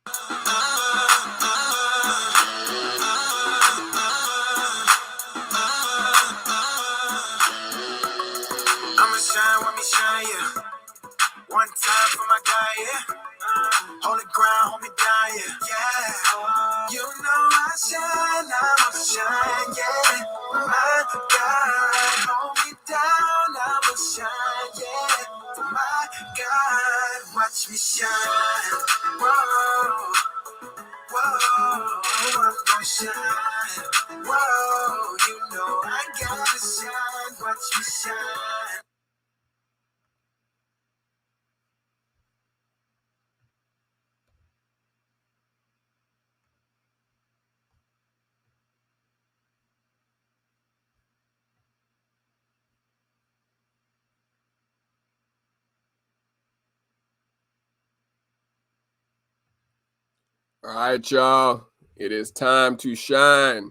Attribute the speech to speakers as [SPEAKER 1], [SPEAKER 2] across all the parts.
[SPEAKER 1] I'ma shine, let me shine, yeah. One time for my guy, yeah. Hold it ground, hold me down, yeah. Yeah. You know I shine, I'ma shine, yeah. My God, hold me down, I'ma shine, yeah. My God, watch me shine. Whoa, whoa, I'm gonna shine. Whoa, you know I gotta shine, watch me shine.
[SPEAKER 2] All right, y'all. It is time to shine.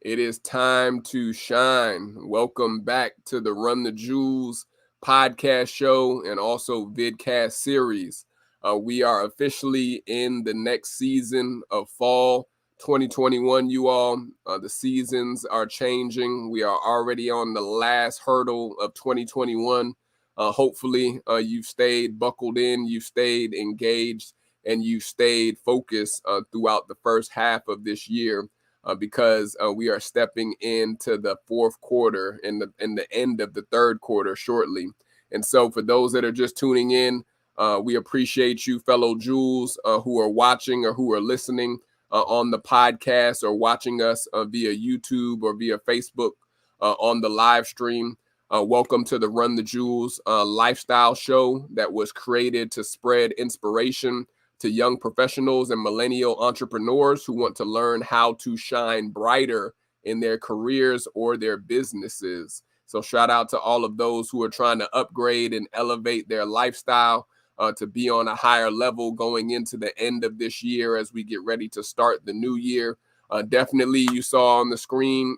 [SPEAKER 2] It is time to shine. Welcome back to the Run the Jewelz podcast show and also vidcast series. We are officially in the next season of fall 2021, you all. The seasons are changing. We are already on the last hurdle of 2021. Hopefully, you've stayed buckled in, you've stayed engaged, and you stayed focused throughout the first half of this year. Because we are stepping into the fourth quarter and the end of the third quarter shortly. And so for those that are just tuning in, we appreciate you, fellow Jewels, who are watching or who are listening on the podcast or watching us via YouTube or via Facebook on the live stream. Welcome to the Run the Jewelz lifestyle show that was created to spread inspiration to young professionals and millennial entrepreneurs who want to learn how to shine brighter in their careers or their businesses. So shout out to all of those who are trying to upgrade and elevate their lifestyle to be on a higher level going into the end of this year as we get ready to start the new year. Definitely you saw on the screen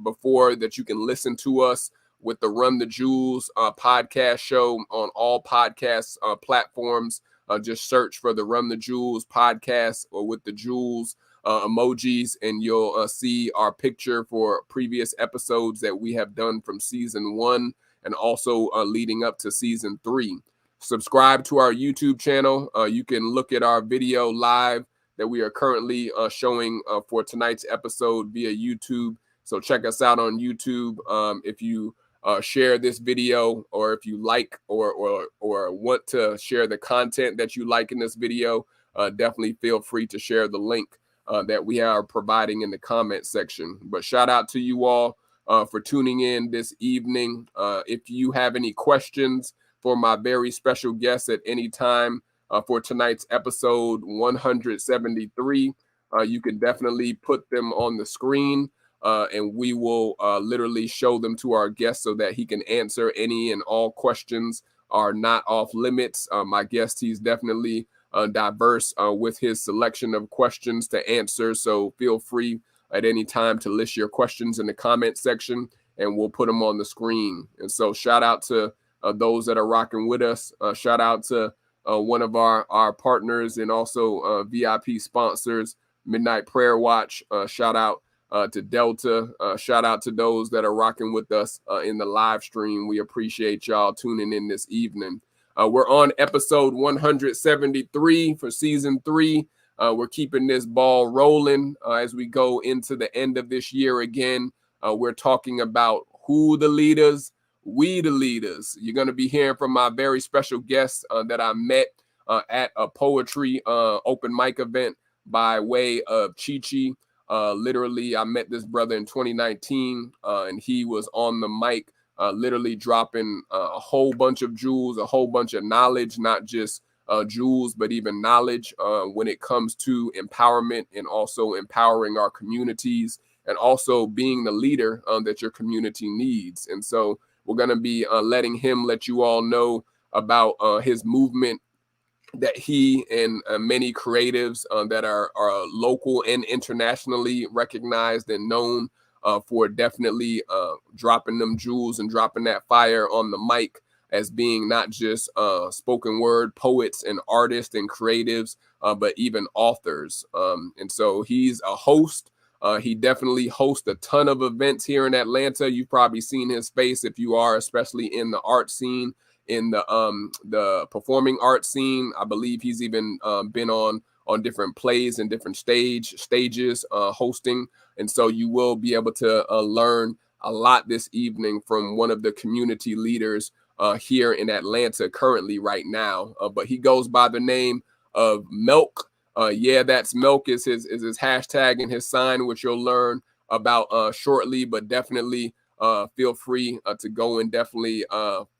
[SPEAKER 2] before that you can listen to us with the Run the Jewelz podcast show on all podcast platforms. Just search for the Run the Jewelz podcast or with the jewels emojis, and you'll see our picture for previous episodes that we have done from season 1 and also leading up to season 3. Subscribe to our YouTube channel. You can look at our video live that we are currently showing for tonight's episode via YouTube. So check us out on YouTube. If you share this video, or if you like or want to share the content that you like in this video, definitely feel free to share the link that we are providing in the comment section. But shout out to you all for tuning in this evening. If you have any questions for my very special guest at any time for tonight's episode 173, you can definitely put them on the screen. And we will literally show them to our guest so that he can answer any and all questions are not off limits. My guest, he's definitely diverse with his selection of questions to answer. So feel free at any time to list your questions in the comment section and we'll put them on the screen. And so shout out to those that are rocking with us. Shout out to one of our partners and also VIP sponsors, Midnight Prayer Watch. Shout out to Delta. Shout out to those that are rocking with us in the live stream. We appreciate y'all tuning in this evening. We're on episode 173 for season 3. We're keeping this ball rolling as we go into the end of this year again. We're talking about who the leaders, we the leaders. You're going to be hearing from my very special guest that I met at a poetry open mic event by way of Chi-Chi. Literally, I met this brother in 2019, and he was on the mic, literally dropping a whole bunch of jewels, a whole bunch of knowledge, not just jewels, but even knowledge when it comes to empowerment and also empowering our communities and also being the leader that your community needs. And so we're going to be letting him let you all know about his movement that he and many creatives that are local and internationally recognized and known for definitely dropping them jewels and dropping that fire on the mic as being not just spoken word poets and artists and creatives, but even authors. And so he's a host. He definitely hosts a ton of events here in Atlanta. You've probably seen his face if you are, especially in the art scene, in the performing arts scene. I believe he's even been on different plays and different stages hosting. And so you will be able to learn a lot this evening from one of the community leaders here in Atlanta currently right now. But he goes by the name of Milk. Yeah, that's Milk is his hashtag and his sign, which you'll learn about shortly. But definitely feel free to go and definitely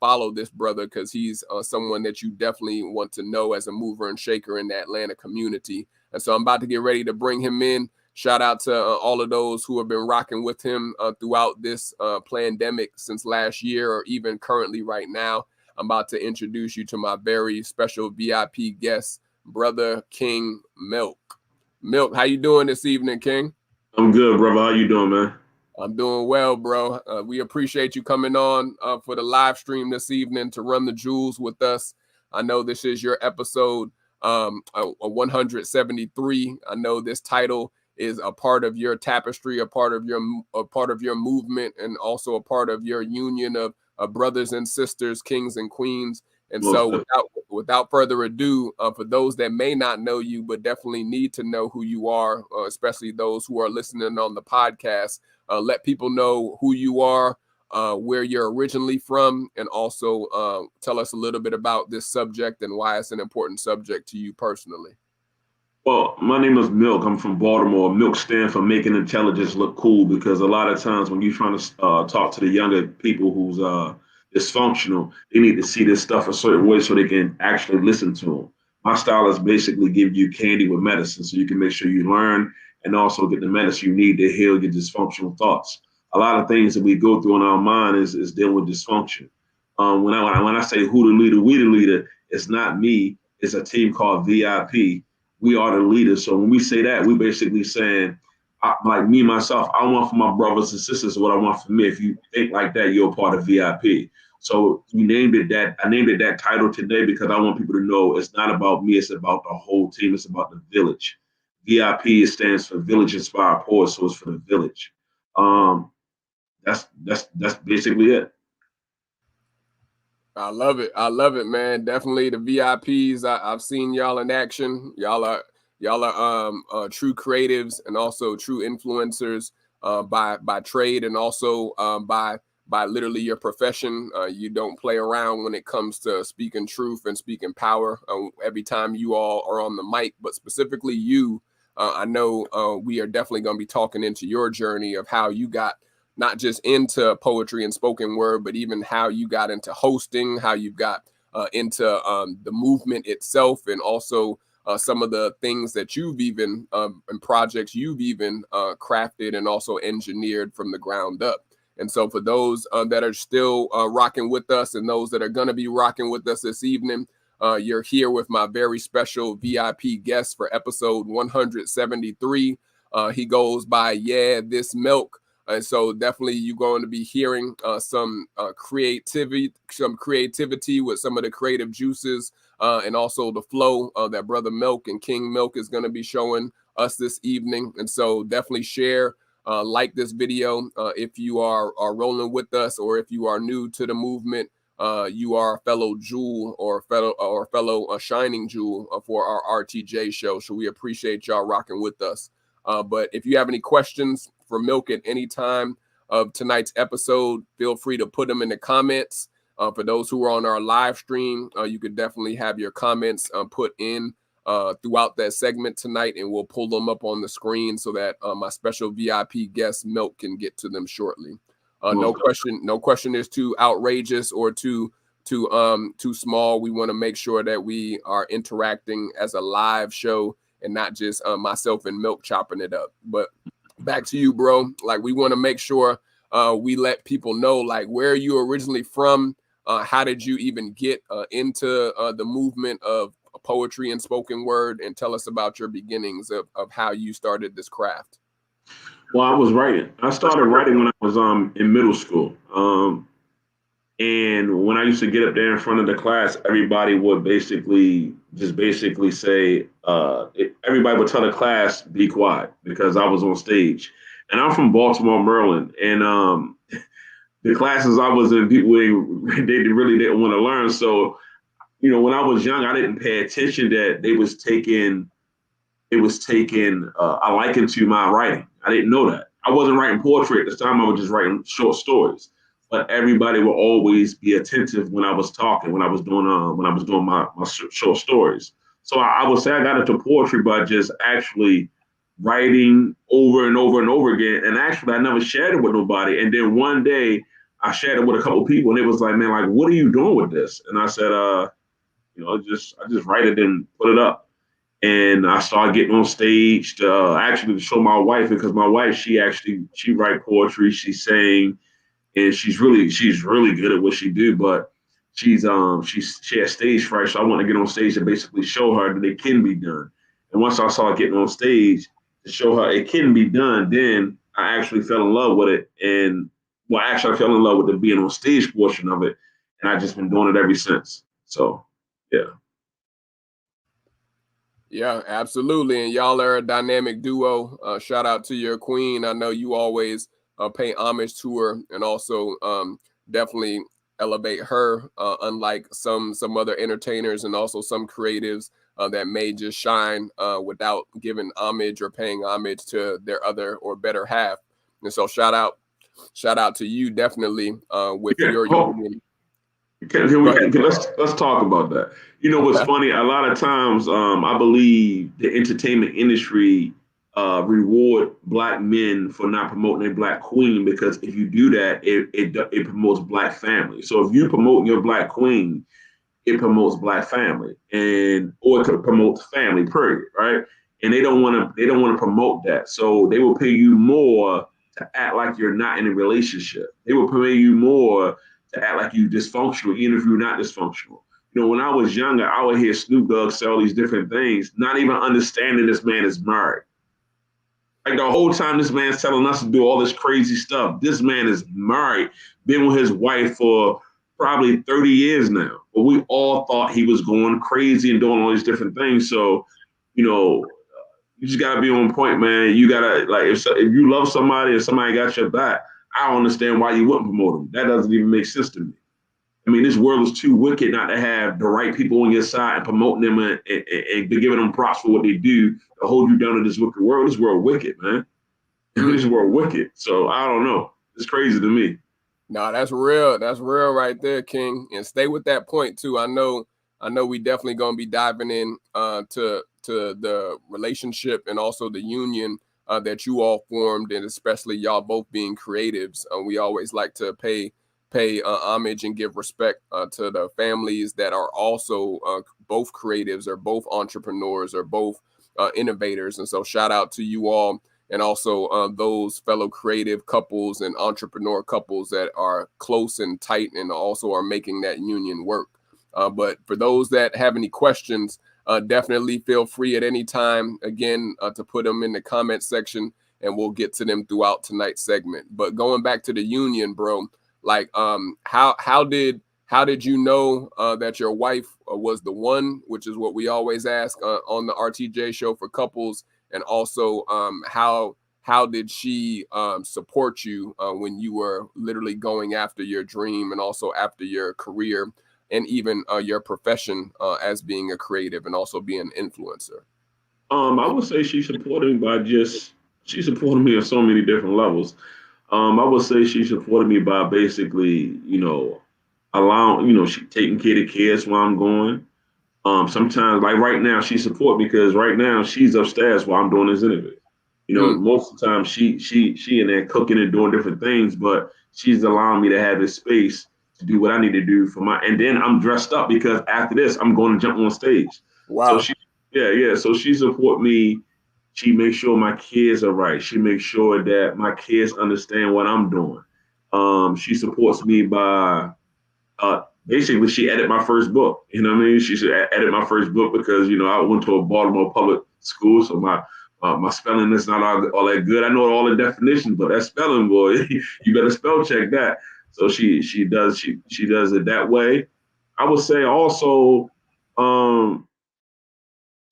[SPEAKER 2] follow this brother, because he's someone that you definitely want to know as a mover and shaker in the Atlanta community. And so I'm about to get ready to bring him in. Shout out to all of those who have been rocking with him throughout this pandemic since last year, or even currently right now. I'm about to introduce you to my very special VIP guest, Brother King Milk. Milk, how you doing this evening, King?
[SPEAKER 3] I'm good, brother. How you doing, man?
[SPEAKER 2] I'm doing well, bro. We appreciate you coming on for the live stream this evening to Run the Jewelz with us. I know this is your episode 173. I know this title is a part of your tapestry, a part of your movement, and also a part of your union of brothers and sisters, kings and queens. And so without further ado, for those that may not know you, but definitely need to know who you are, especially those who are listening on the podcast, let people know who you are, where you're originally from, and also tell us a little bit about this subject and why it's an important subject to you personally.
[SPEAKER 3] Well, my name is Milk. I'm from Baltimore. Milk stands for making intelligence look cool, because a lot of times when you're trying to talk to the younger people who's dysfunctional, they need to see this stuff a certain way so they can actually listen to them. My style is basically give you candy with medicine so you can make sure you learn and also get the medicine you need to heal your dysfunctional thoughts. A lot of things that we go through in our mind is dealing with dysfunction. When I say who the leader, we the leader, it's not me. It's a team called VIP. We are the leaders. So when we say that, we basically saying, like me, myself, I want for my brothers and sisters what I want for me. If you think like that, you're a part of VIP. So we named it that. I named it that title today because I want people to know it's not about me. It's about the whole team. It's about the village. VIP stands for Village Inspired Poets, so it's for the village. That's basically it.
[SPEAKER 2] I love it. I love it, man. Definitely the VIPs. I've seen y'all in action. Y'all are true creatives and also true influencers by trade, and also by literally your profession. You don't play around when it comes to speaking truth and speaking power every time you all are on the mic, but specifically you. I know we are definitely going to be talking into your journey of how you got not just into poetry and spoken word, but even how you got into hosting, how you got into the movement itself, and also some of the things that you've even and projects you've even crafted and also engineered from the ground up. And so for those that are still rocking with us, and those that are going to be rocking with us this evening, you're here with my very special VIP guest for episode 173. He goes by This Milk. And so definitely you're going to be hearing some creativity with some of the creative juices and also the flow that Brother Milk and King Milk is going to be showing us this evening. And so definitely share, like this video if you are rolling with us, or if you are new to the movement, you are a fellow jewel or fellow shining jewel for our RTJ show. So we appreciate y'all rocking with us. But if you have any questions for Milk at any time of tonight's episode, feel free to put them in the comments. For those who are on our live stream, you could definitely have your comments put in throughout that segment tonight, and we'll pull them up on the screen so that my special VIP guest Milk can get to them shortly. No question is too outrageous or too small. We want to make sure that we are interacting as a live show and not just myself and Milk chopping it up. But back to you, bro. Like, we want to make sure we let people know, like, where are you originally from? How did you even get into the movement of poetry and spoken word? And tell us about your beginnings of how you started this craft.
[SPEAKER 3] Well, I was writing. I started writing when I was in middle school. And when I used to get up there in front of the class, everybody would basically say, everybody would tell the class, be quiet, because I was on stage. And I'm from Baltimore, Maryland. And the classes I was in, people, they really didn't want to learn. So, when I was young, I didn't pay attention that it was taking a liking to my writing. I didn't know that. I wasn't writing poetry at this time. I was just writing short stories. But everybody will always be attentive when I was talking, when I was doing my short stories. So I would say I got into poetry by just actually writing over and over and over again. And actually, I never shared it with nobody. And then one day, I shared it with a couple of people, and it was like, man, like, what are you doing with this? And I said, I just write it and put it up. And I started getting on stage to show my wife, because my wife, she write poetry, she sang, and she's really good at what she do, but she has stage fright, so I want to get on stage to basically show her that it can be done. And once I started getting on stage to show her it can be done, then I actually fell in love with it. And I fell in love with the being on stage portion of it, and I've just been doing it ever since. So, yeah.
[SPEAKER 2] Yeah, absolutely. And y'all are a dynamic duo. Shout out to your queen. I know you always pay homage to her, and also definitely elevate her, unlike some other entertainers and also some creatives that may just shine without giving homage or paying homage to their other or better half. And so shout out to you, definitely, with your union.
[SPEAKER 3] Let's talk about that. What's funny? A lot of times, I believe the entertainment industry reward Black men for not promoting a Black queen, because if you do that, it promotes Black family. So if you promote your Black queen, it promotes Black family, or it promotes family, period, right? And they don't want to promote that, so they will pay you more to act like you're not in a relationship. They will pay you more to act like you dysfunctional, even if you're not dysfunctional. When I was younger, I would hear Snoop Dogg say all these different things, not even understanding this man is married. Like, the whole time this man's telling us to do all this crazy stuff, this man is married, been with his wife for probably 30 years now. But we all thought he was going crazy and doing all these different things. So, you just got to be on point, man. You got to, like, if you love somebody, if somebody got your back, I don't understand why you wouldn't promote them. That doesn't even make sense to me. I mean, this world is too wicked not to have the right people on your side and promoting them and giving them props for what they do to hold you down in this wicked world. This world wicked, man. This world wicked. So I don't know. It's crazy to me.
[SPEAKER 2] No, that's real. That's real right there, King. And stay with that point too. I know we definitely gonna be diving in to the relationship and also the union that you all formed, and especially y'all both being creatives. We always like to pay homage and give respect to the families that are also both creatives or both entrepreneurs or both innovators. And so shout out to you all, and also those fellow creative couples and entrepreneur couples that are close and tight and also are making that union work. But for those that have any questions, definitely feel free at any time, again, to put them in the comment section, and we'll get to them throughout tonight's segment. But going back to the union, bro, like, how did you know that your wife was the one, which is what we always ask on the RTJ show for couples, and also how did she support you when you were literally going after your dream and also after your career and even your profession as being a creative and also being an influencer?
[SPEAKER 3] I would say she supported me she supported me on so many different levels. I would say she supported me by basically, allowing, she taking care of the kids while I'm going. Sometimes, like right now, she support me because right now she's upstairs while I'm doing this interview. Most of the time she in there cooking and doing different things, but she's allowing me to have this space to do what I need to do and then I'm dressed up because after this I'm going to jump on stage.
[SPEAKER 2] Wow.
[SPEAKER 3] So so she support me. She makes sure my kids are right. She makes sure that my kids understand what I'm doing. She supports me by basically she edited my first book. You know what I mean? She edit my first book because I went to a Baltimore public school, so my spelling is not all that good. I know all the definitions, but that spelling, boy, you better spell check that. So she does it that way. I would say also,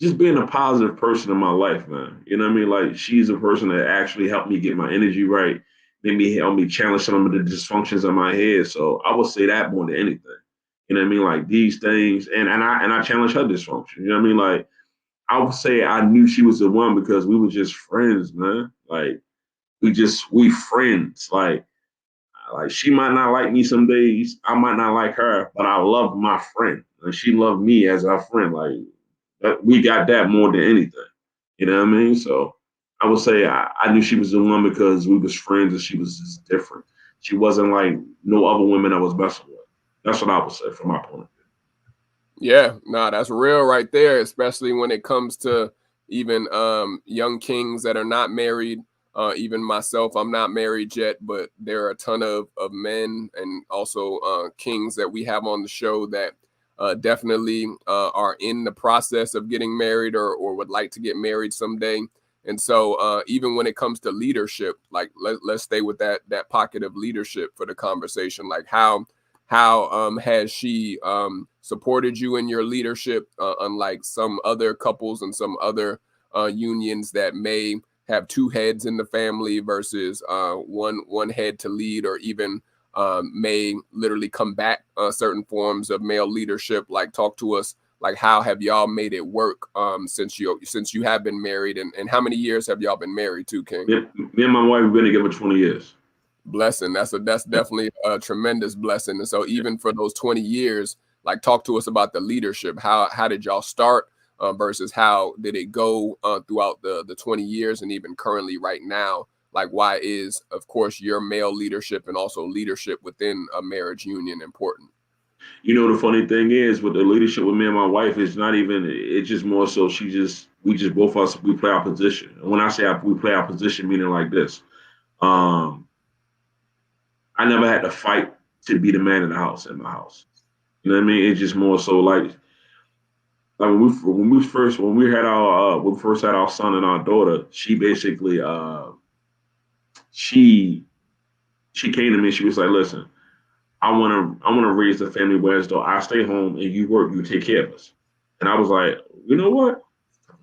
[SPEAKER 3] just being a positive person in my life, man. You know what I mean? Like she's a person that actually helped me get my energy right, made me help me challenge some of the dysfunctions in my head. So I would say that more than anything. You know what I mean? Like these things, and I challenge her dysfunction. You know what I mean? Like I would say I knew she was the one because we were just friends, man. Like we friends. Like she might not like me some days, I might not like her, but I love my friend, and she loved me as our friend. Like we got that more than anything. You know what I mean? So I would say I knew she was the one because we was friends and she was just different. She wasn't like no other women I was messing with. That's what I would say from my point of view.
[SPEAKER 2] Yeah, no, that's real right there, especially when it comes to even young kings that are not married. Even myself, I'm not married yet, but there are a ton of men and also kings that we have on the show that definitely are in the process of getting married or would like to get married someday. And so even when it comes to leadership, like let's stay with that pocket of leadership for the conversation. Like how has she supported you in your leadership, unlike some other couples and some other unions that may have two heads in the family versus one head to lead, or even may literally combat certain forms of male leadership? Like, talk to us. Like, how have y'all made it work since you have been married, and how many years have y'all been married too, King?
[SPEAKER 3] Me and my wife have been together 20 years.
[SPEAKER 2] Blessing. That's definitely a tremendous blessing. And so even for those 20 years, like, talk to us about the leadership. How did y'all start versus how did it go throughout the 20 years and even currently right now? Like, why is, of course, your male leadership and also leadership within a marriage union important?
[SPEAKER 3] You know, the funny thing is with the leadership with me and my wife, it's not even, it's just more so we just both of us, we play our position. And when I say we play our position, meaning like this, I never had to fight to be the man in the house, in my house. You know what I mean? It's just more so like when we first had our son and our daughter, she basically she came to me, she was like, listen, I wanna raise the family where as though I stay home and you work, you take care of us. And I was like, you know what?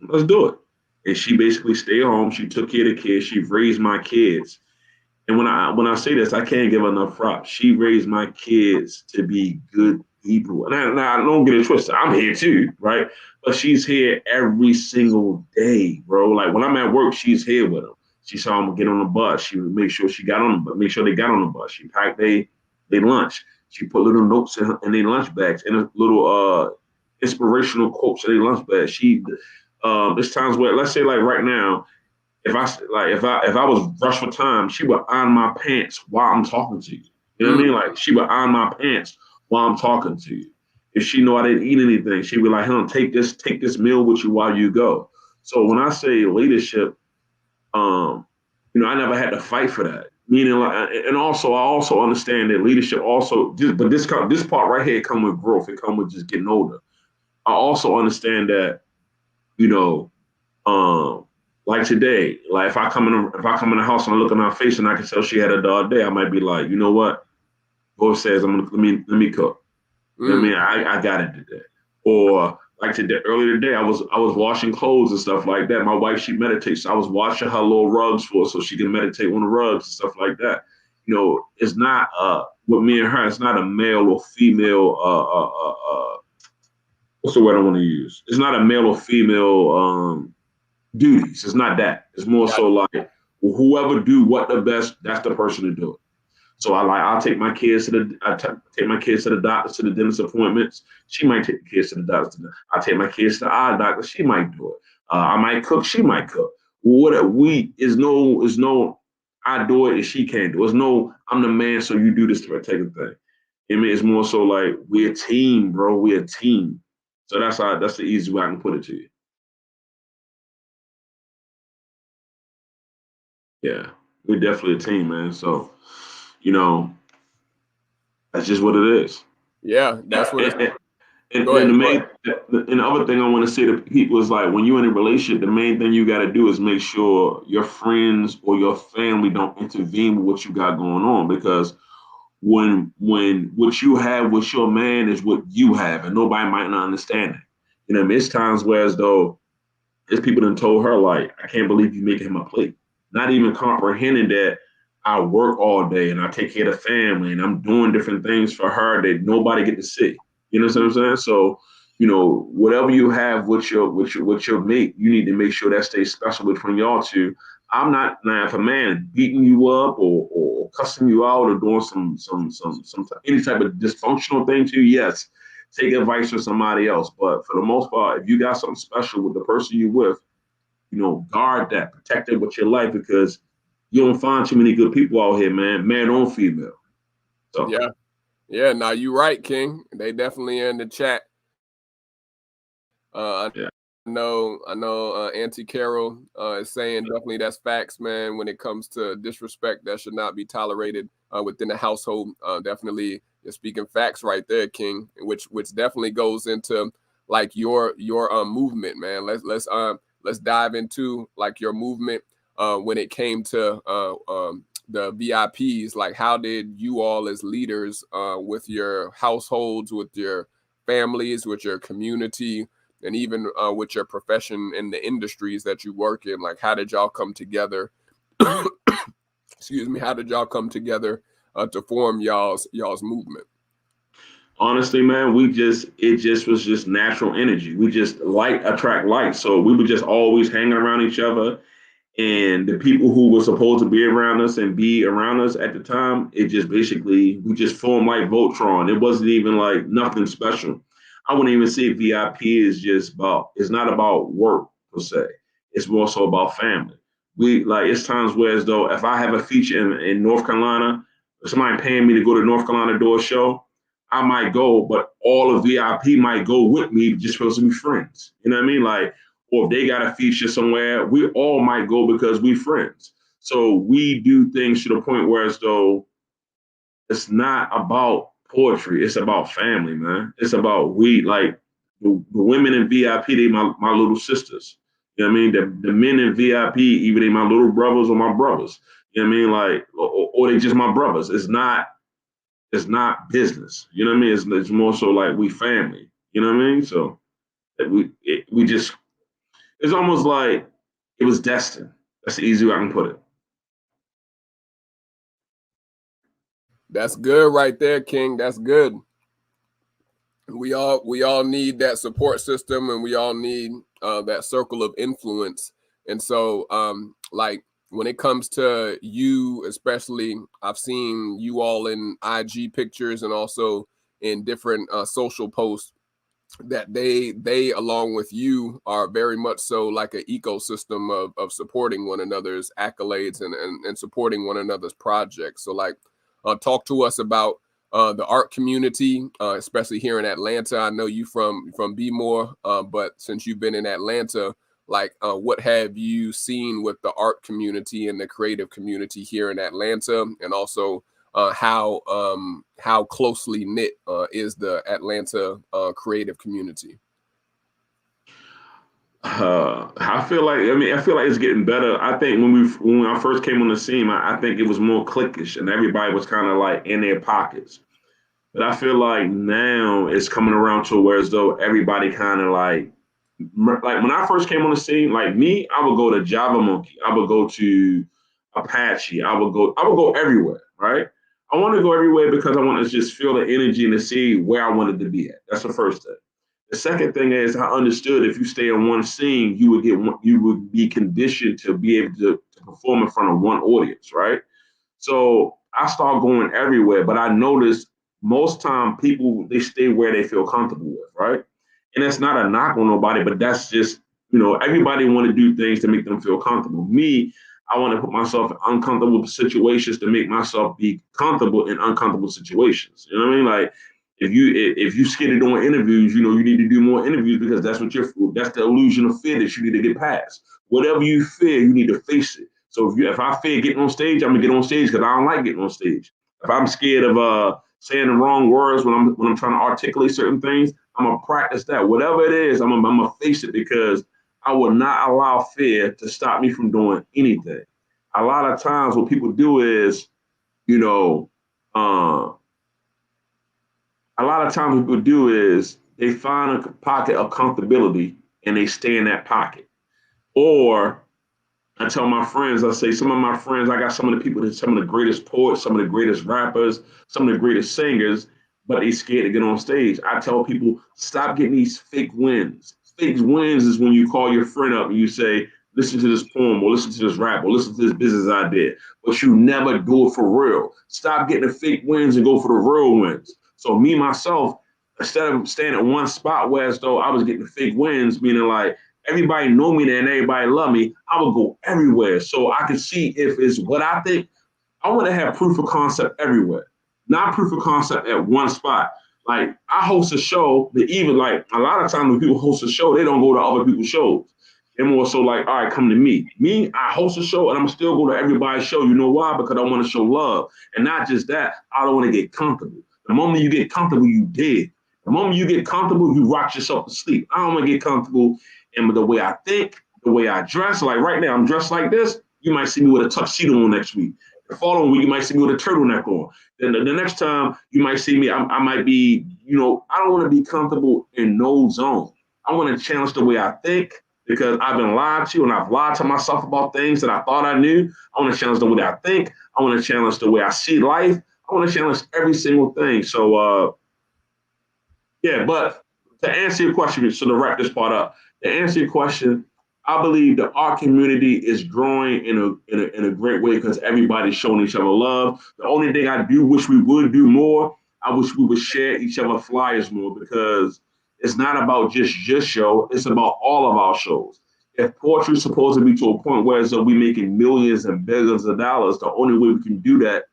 [SPEAKER 3] Let's do it. And she basically stayed home. She took care of the kids. She raised my kids. And when I say this, I can't give her enough props. She raised my kids to be good people. And I don't get it twisted. I'm here too, right? But she's here every single day, bro. Like when I'm at work, she's here with them. She saw them get on the bus. She would make sure make sure they got on the bus. She packed they lunch. She put little notes in their lunch bags and a little inspirational quotes in their lunch bags. There's times where, let's say like right now, if I was rushed for time, she would iron my pants while I'm talking to you. You know what I mean? Like she would iron my pants while I'm talking to you. If she know I didn't eat anything, she would like, take this meal with you while you go. So when I say leadership, I never had to fight for that. Meaning, like, and also I also understand that leadership also, but this part right here come with growth. It come with just getting older. I also understand that, like today, like if I come in the house and I look in her face and I can tell she had a dog day, I might be like, you know what? Go upstairs. Let me cook. You know what I mean? I got it today. Or like today, earlier today, I was washing clothes and stuff like that. My wife, she meditates. So I was washing her little rugs for her so she can meditate on the rugs and stuff like that. It's not with me and her. It's not a male or female. What's the word I want to use? It's not a male or female duties. It's not that. It's more so like whoever do what the best, that's the person to do it. So I'll take my kids to the doctors, to the dentist appointments. She might take the kids to the doctors. I take my kids to the eye doctor. She might do it. I might cook. She might cook. Is no. I do it and she can't do it. It's no. I'm the man, so you do this particular thing. I mean, it's more so like we're a team, bro. We're a team. So that's the easy way I can put it to you. Yeah, we're definitely a team, man. So, that's just what it is.
[SPEAKER 2] Yeah, that's what it is.
[SPEAKER 3] And the other thing I want to say to people is like when you're in a relationship, the main thing you got to do is make sure your friends or your family don't intervene with what you got going on, because when what you have with your man is what you have, and nobody might not understand it. You know, it's times where as though there's people that told her like, I can't believe you making him a plate, not even comprehending that I work all day and I take care of the family and I'm doing different things for her that nobody get to see. You know what I'm saying? So, you know, whatever you have with your mate, you need to make sure that stays special between y'all two. I'm not now if a man beating you up or cussing you out or doing any type of dysfunctional thing to you, yes, take advice from somebody else. But for the most part, if you got something special with the person you with, you know, guard that, protect it with your life because you don't find too many good people out here, man or female. So
[SPEAKER 2] yeah. Now you right, King. They definitely in the chat.
[SPEAKER 3] Yeah.
[SPEAKER 2] I know. Auntie Carol is saying definitely that's facts, man. When it comes to disrespect, that should not be tolerated within the household. Definitely, you're speaking facts right there, King. Which definitely goes into like your movement, man. Let's dive into like your movement when it came to the VIPs. Like, how did you all as leaders with your households, with your families, with your community, and even with your profession in the industries that you work in, like how did y'all come together? Excuse me. How did y'all come together to form y'all's movement?
[SPEAKER 3] Honestly, man, it just was just natural energy. We just like attract like. So we were just always hanging around each other. And the people who were supposed to be around us and be around us at the time, it just basically, we just formed like Voltron. It wasn't even like nothing special. I wouldn't even say VIP is it's not about work per se. It's more so about family. It's times where as though if I have a feature in North Carolina, if somebody paying me to go to North Carolina do a show, I might go, but all of VIP might go with me just supposed to be friends. You know what I mean? Like, or if they got a feature somewhere, we all might go because we friends. So we do things to the point where as though it's not about poetry, it's about family, man. It's about the women in VIP, they my little sisters. You know what I mean? The men in VIP, even they my little brothers or my brothers. You know what I mean? Like, or they just my brothers. It's not business. You know what I mean? It's more so like we family. You know what I mean? So we just it's almost like it was destined. That's the easy way I can put it.
[SPEAKER 2] That's good right there, King. That's good. We all need that support system, and we all need that circle of influence. And so, like when it comes to you, especially, I've seen you all in IG pictures and also in different social posts that they along with you are very much so like an ecosystem of supporting one another's accolades and supporting one another's projects. So like talk to us about the art community, especially here in Atlanta. I know you from B-More, but since you've been in Atlanta, like what have you seen with the art community and the creative community here in Atlanta, and also how closely knit is the Atlanta creative community?
[SPEAKER 3] I feel like it's getting better. I think when I first came on the scene, I think it was more cliquish and everybody was kind of like in their pockets. But I feel like now it's coming around to where as though everybody kind of like when I first came on the scene, like me, I would go to Java Monkey, I would go to Apache, I would go everywhere, right? I want to go everywhere because I want to just feel the energy and to see where I wanted to be at. That's the first thing. The second thing is I understood if you stay in one scene, you would be conditioned to be able to perform in front of one audience, right? So I start going everywhere, but I noticed most time people they stay where they feel comfortable with, right? And that's not a knock on nobody, but that's just everybody want to do things to make them feel comfortable. Me, I want to put myself in uncomfortable situations to make myself be comfortable in uncomfortable situations. You know what I mean? Like if you scared of doing interviews, you need to do more interviews because that's the illusion of fear that you need to get past. Whatever you fear, you need to face it. So if I fear getting on stage, I'm gonna get on stage because I don't like getting on stage. If I'm scared of saying the wrong words when I'm trying to articulate certain things, I'm gonna practice that. Whatever it is, I'm gonna face it because I will not allow fear to stop me from doing anything. A lot of times, what people do is, you know, A lot of times what people do is they find a pocket of comfortability and they stay in that pocket. Or I tell my friends, I say, some of my friends, I got some of the people that some of the greatest poets, some of the greatest rappers, some of the greatest singers, but they scared to get on stage. I tell people, stop getting these fake wins. Fake wins is when you call your friend up and you say, listen to this poem or listen to this rap or listen to this business idea, but you never do it for real. Stop getting the fake wins and go for the real wins. So me, myself, instead of staying at one spot where as though I was getting the fake wins, meaning like, everybody know me there and everybody love me, I would go everywhere so I can see if it's what I think. I want to have proof of concept everywhere, not proof of concept at one spot. Like I host a show that even like a lot of times when people host a show, they don't go to other people's shows. They're more so like, all right, come to me. Me, I host a show and I'm still go to everybody's show. You know why? Because I want to show love. And not just that, I don't want to get comfortable. The moment you get comfortable, you dead. The moment you get comfortable, you rock yourself to sleep. I don't want to get comfortable in the way I think, the way I dress. Like right now, I'm dressed like this. You might see me with a tuxedo on next week. The following week, you might see me with a turtleneck on. Then the next time, you might see me, I might be, I don't want to be comfortable in no zone. I want to challenge the way I think because I've been lied to and I've lied to myself about things that I thought I knew. I want to challenge the way I think. I want to challenge the way I see life. I want to challenge every single thing. So, yeah, but to answer your question, so to wrap this part up, to answer your question, I believe the art community is growing in a great way because everybody's showing each other love. The only thing I do wish we would do more, I wish we would share each other flyers more because it's not about just your show, it's about all of our shows. If poetry is supposed to be to a point where as though we're making millions and billions of dollars, the only way we can do that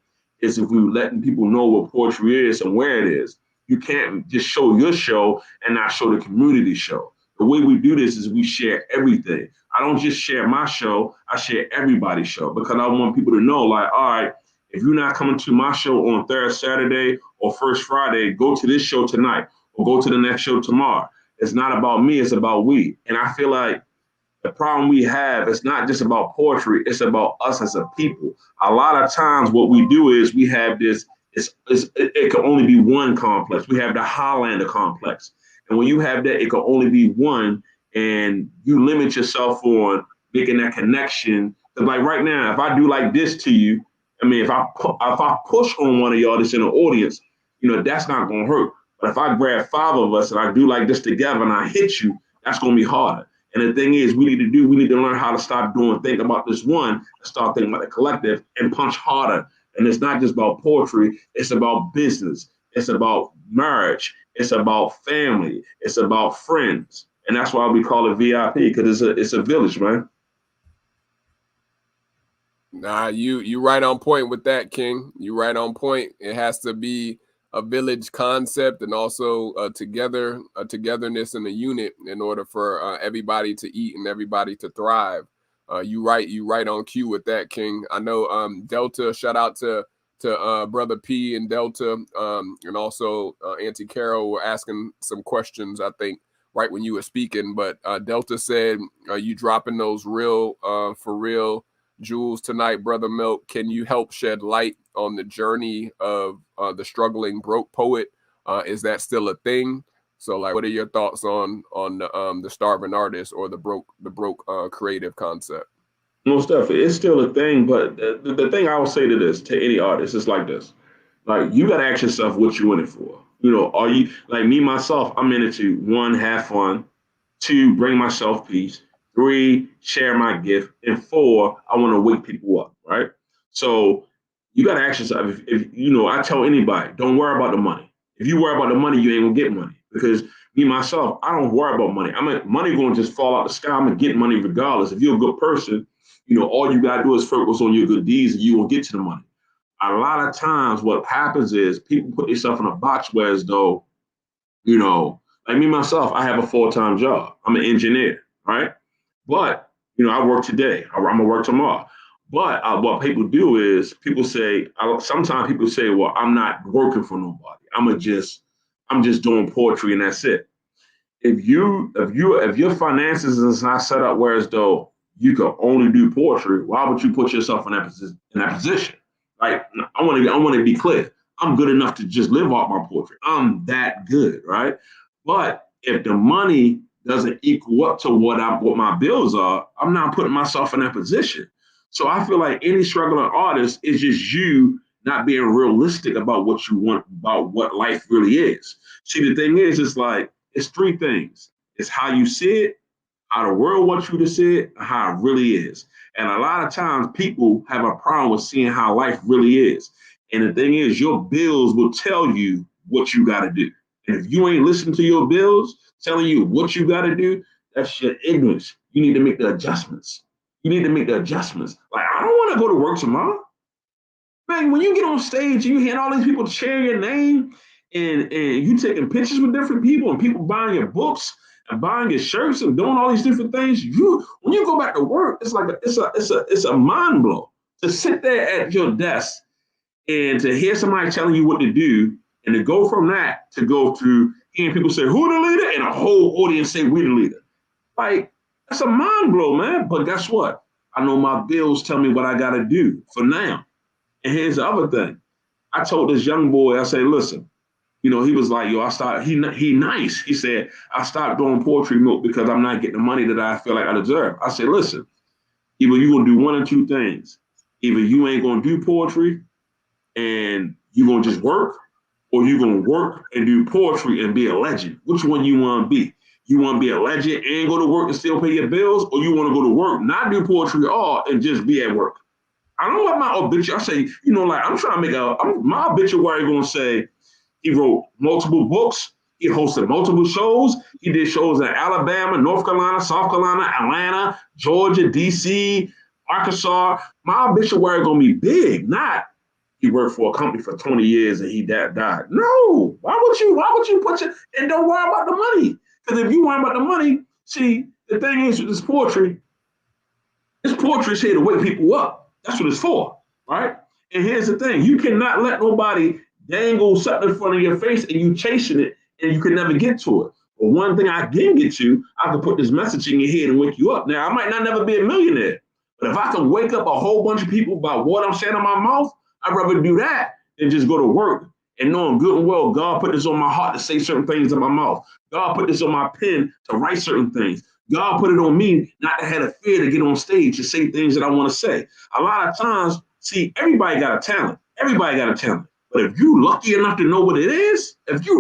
[SPEAKER 3] is if we're letting people know what poetry is and where it is. You can't just show your show and not show the community show. The way we do this is we share everything. I don't just share my show, I share everybody's show because I want people to know, like, all right, if you're not coming to my show on third Saturday or first Friday, go to this show tonight or go to the next show tomorrow. It's not about me, it's about we. And I feel like the problem we have is not just about poetry, it's about us as a people. A lot of times what we do is we have this, it can only be one complex. We have the Highlander complex. And when you have that, it can only be one, and you limit yourself on making that connection. Because like right now, if I do like this to you, I mean, if I push on one of y'all that's in the audience, that's not going to hurt. But if I grab five of us and I do like this together and I hit you, that's going to be harder. And the thing is, we need to learn how to stop think about this one and start thinking about the collective and punch harder. And it's not just about poetry, it's about business, it's about marriage, it's about family, it's about friends. And that's why we call it VIP, because it's a village, man.
[SPEAKER 2] Nah, you right on point with that, King. You right on point. It has to be a village concept and also a togetherness and a unit in order for everybody to eat and everybody to thrive. You right on cue with that, King. I know Delta, shout out to Brother P and Delta, and also Auntie Carol were asking some questions, I think, right when you were speaking. But Delta said, you dropping those real, for real jewels tonight, Brother Milk. Can you help shed light on the journey of the struggling broke poet? Is that still a thing? So, like, what are your thoughts on the starving artist or the broke creative concept?
[SPEAKER 3] Most definitely, it's still a thing. But the thing I will say to any artist is like this: like you got to ask yourself what you're in it for. Are you like me myself? I'm in it to 1, have fun, 2, bring myself peace, 3, share my gift, and 4, I want to wake people up. Right. So you got to ask yourself. If I tell anybody, don't worry about the money. If you worry about the money, you ain't gonna get money. Because me myself, I don't worry about money. Money gonna just fall out the sky. I'm gonna get money regardless. If you're a good person, all you gotta do is focus on your good deeds, and you will get to the money. A lot of times, what happens is people put themselves in a box where as though, like me myself, I have a full-time job. I'm an engineer, right? But I work today. I'm gonna work tomorrow. But what people do is sometimes people say, well, I'm not working for nobody. I'm just doing poetry and that's it. If your finances is not set up where as though you can only do poetry, why would you put yourself in that position? Like I want to be clear. I'm good enough to just live off my poetry. I'm that good, right? But if the money doesn't equal up to what my bills are, I'm not putting myself in that position. So I feel like any struggling artist is just you not being realistic about what you want, about what life really is. See, the thing is, it's three things. It's how you see it, how the world wants you to see it, and how it really is. And a lot of times people have a problem with seeing how life really is. And the thing is, your bills will tell you what you got to do. And if you ain't listening to your bills telling you what you got to do, that's your ignorance. You need to make the adjustments. You need to make the adjustments. Like, I don't want to go to work tomorrow. Man, when you get on stage and you hear all these people cheering your name and you taking pictures with different people and people buying your books and buying your shirts and doing all these different things, when you go back to work, it's a mind blow to sit there at your desk and to hear somebody telling you what to do, and to go from that to go to hearing people say, who the leader? And a whole audience say, we the leader. Like, that's a mind blow, man. But guess what? I know my bills tell me what I got to do for now. And here's the other thing. I told this young boy, I say, listen, he was like, yo, he nice. He said, I stopped doing poetry milk because I'm not getting the money that I feel like I deserve. I said, listen, either you're going to do one or two things. Either you ain't going to do poetry and you're going to just work, or you're going to work and do poetry and be a legend. Which one you want to be? You want to be a legend and go to work and still pay your bills, or you want to go to work, not do poetry at all, and just be at work? I don't want my obituary. I say, I'm trying to make my obituary going to say he wrote multiple books. He hosted multiple shows. He did shows in Alabama, North Carolina, South Carolina, Atlanta, Georgia, D.C., Arkansas. My obituary going to be big, not he worked for a company for 20 years and he died. No, why would you put your, and don't worry about the money? Because if you worry about the money, see, the thing is with this poetry is here to wake people up. That's what it's for, right? And here's the thing. You cannot let nobody dangle something in front of your face and you chasing it and you can never get to it. But one thing I can get to, I can put this message in your head and wake you up. Now, I might not never be a millionaire, but if I can wake up a whole bunch of people by what I'm saying in my mouth, I'd rather do that than just go to work and knowing good and well, God put this on my heart to say certain things in my mouth. God put this on my pen to write certain things. God put it on me not to have a fear to get on stage to say things that I want to say. A lot of times, see, everybody got a talent. Everybody got a talent. But if you lucky enough to know what it is, and you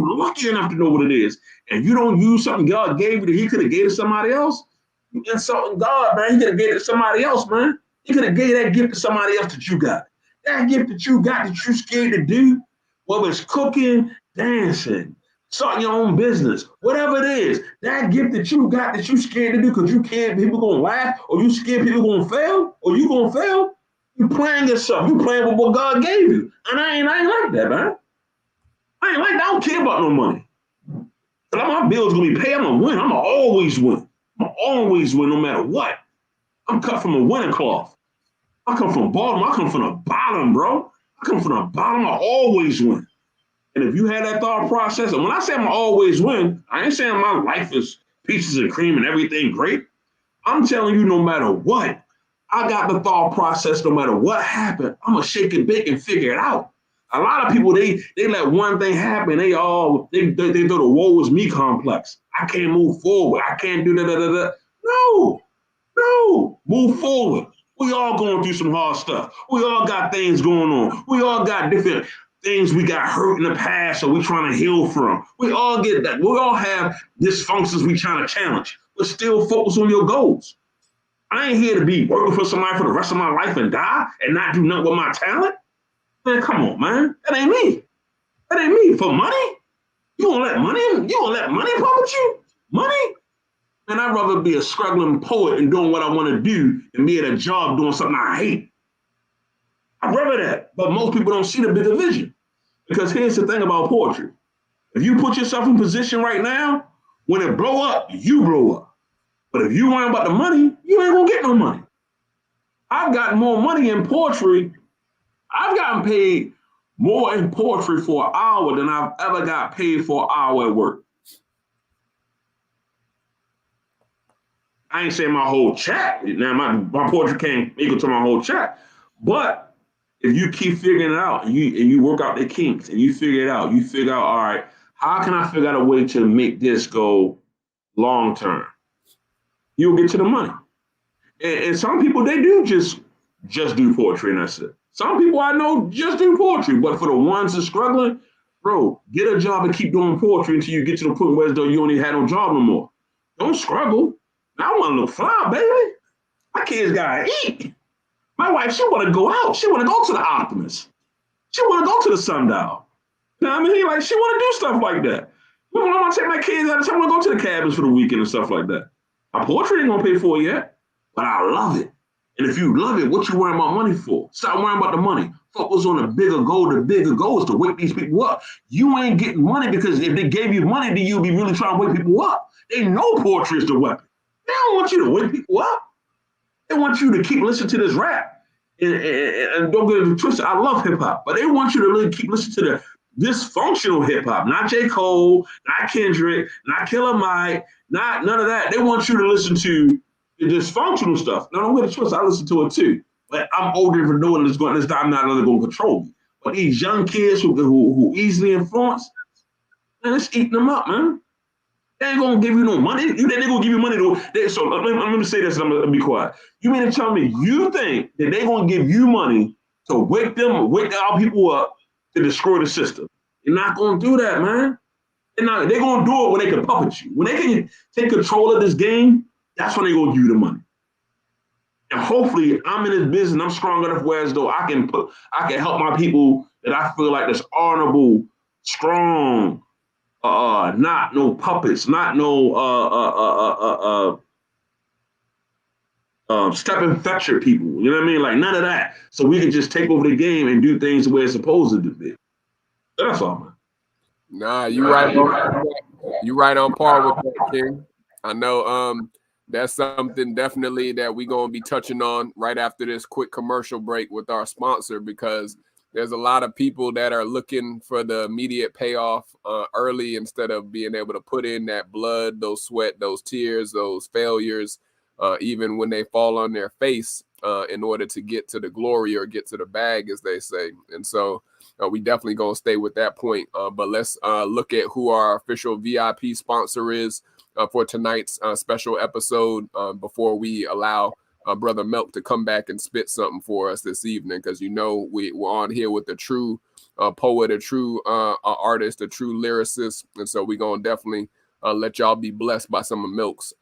[SPEAKER 3] don't use something God gave you that he could have gave to somebody else, you insulting God, man. He could have gave it to somebody else, man. He could have gave that gift to somebody else that you got. That gift that you got that you're scared to do, whether it's cooking, dancing, starting your own business, whatever it is, that gift that you got that you scared to do because you can't, people gonna laugh, or you scared people gonna fail, or you gonna fail, you playing yourself, you playing with what God gave you. And I ain't like that, man. I don't care about no money. But my bills gonna be paid, I'm gonna win. I'm gonna always win. I'm gonna always win no matter what. I'm cut from a winning cloth. I come from Baltimore. I come from the bottom, bro. I come from the bottom. I always win. And if you had that thought process, and when I say I'm always win, I ain't saying my life is peaches and cream and everything great. I'm telling you, no matter what, I got the thought process. No matter what happened, I'm gonna shake and bake and figure it out. A lot of people they let one thing happen. They throw the woe is me complex. I can't move forward. I can't do that. No, move forward. We all going through some hard stuff. We all got things going on. We all got different things we got hurt in the past or we trying to heal from. We all get that. We all have dysfunctions we trying to challenge, but still focus on your goals. I ain't here to be working for somebody for the rest of my life and die and not do nothing with my talent. Man, come on, man. That ain't me. That ain't me. For money? You gonna let money puppet you? Money? And I'd rather be a struggling poet and doing what I want to do than be at a job doing something I hate. I'd rather that. But most people don't see the bigger vision. Because here's the thing about poetry. If you put yourself in position right now, when it blow up, you blow up. But if you worry about the money, you ain't gonna get no money. I've gotten more money in poetry. I've gotten paid more in poetry for an hour than I've ever got paid for an hour at work. I ain't saying my whole check. Now my poetry can't equal to my whole check, but if you keep figuring it out and you work out the kinks and you figure it out, you figure out, all right, how can I figure out a way to make this go long term? You'll get to the money. And some people, they do just do poetry and that's it. Some people I know just do poetry, but for the ones that are struggling, bro, get a job and keep doing poetry until you get to the point where as though you don't even have no job no more. Don't struggle. I want to look fly, baby. My kids gotta eat. My wife, she want to go out. She want to go to the Optimist. She want to go to the Sundial. You know what I mean? Like, she want to do stuff like that. I want to take my kids out of town. I want to go to the cabins for the weekend and stuff like that. My poetry ain't going to pay for it yet, but I love it. And if you love it, what you worrying about money for? Stop worrying about the money. Focus on the bigger goal. The bigger goal is to wake these people up. You ain't getting money because if they gave you money, then you'll be really trying to wake people up. They know poetry is the weapon. They don't want you to wake people up. They want you to keep listening to this rap. And don't get it twisted. I love hip hop, but they want you to really keep listening to the dysfunctional hip hop, not J. Cole, not Kendrick, not Killer Mike, not none of that. They want you to listen to the dysfunctional stuff. Now, don't get it twisted. I listen to it too, but I'm old enough to know this time not really going to control me. But these young kids who easily influence, man, it's eating them up, man. They ain't gonna give you no money. You think they're gonna give you money to? So let me say this, and I'm gonna be quiet. You mean to tell me you think that they're gonna give you money to wake our people up to destroy the system? You're not gonna do that, man. They're gonna do it when they can puppet you. When they can take control of this game, that's when they're gonna give you the money. And hopefully, I'm in this business and I'm strong enough where as though I can help my people that I feel like that's honorable, strong. Not no puppets, not no stepping fetcher people. You know what I mean? Like none of that. So we can just take over the game and do things the way it's supposed to be. That's all, man.
[SPEAKER 2] Nah, you right on par with that, King. I know that's something definitely that we're gonna be touching on right after this quick commercial break with our sponsor, because there's a lot of people that are looking for the immediate payoff early instead of being able to put in that blood, those sweat, those tears, those failures, even when they fall on their face in order to get to the glory or get to the bag, as they say. And so we definitely going to stay with that point. But let's look at who our official VIP sponsor is for tonight's special episode before we allow Brother Milk to come back and spit something for us this evening, because we're on here with a true poet, a true artist, a true lyricist, and so we're gonna definitely let y'all be blessed by some of Milk's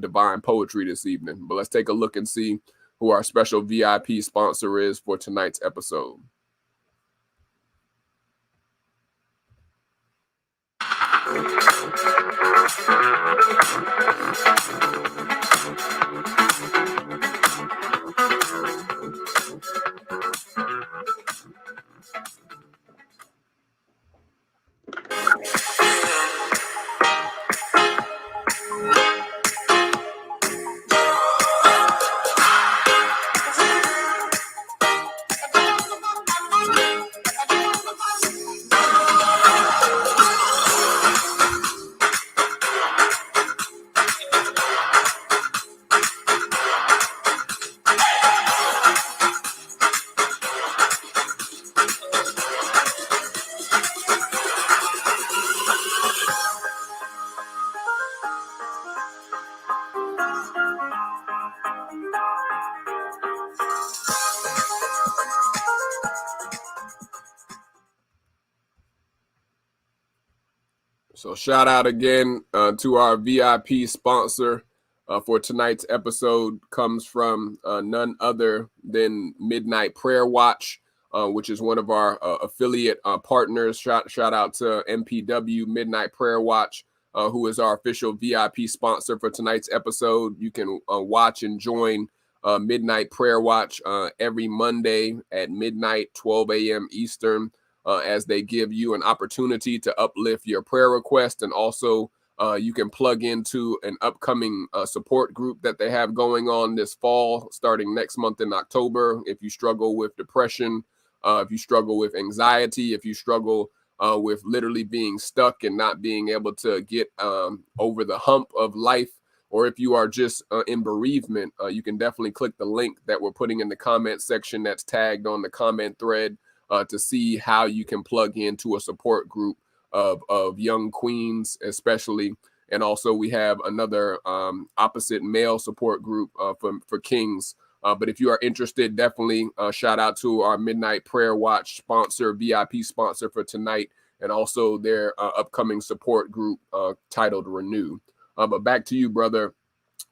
[SPEAKER 2] divine poetry this evening. But let's take a look and see who our special VIP sponsor is for tonight's episode. So shout out again to our VIP sponsor for tonight's episode. Comes from none other than Midnight Prayer Watch, which is one of our affiliate partners. Shout out to MPW Midnight Prayer Watch, who is our official VIP sponsor for tonight's episode. You can watch and join Midnight Prayer Watch every Monday at midnight, 12 a.m. Eastern. As they give you an opportunity to uplift your prayer request. And also you can plug into an upcoming support group that they have going on this fall, starting next month in October. If you struggle with depression, if you struggle with anxiety, if you struggle with literally being stuck and not being able to get over the hump of life, or if you are just in bereavement, you can definitely click the link that we're putting in the comment section that's tagged on the comment thread to see how you can plug into a support group of young queens, especially. And also we have another opposite male support group for kings. But if you are interested, definitely shout out to our Midnight Prayer Watch sponsor, VIP sponsor for tonight, and also their upcoming support group titled Renew. But back to you, brother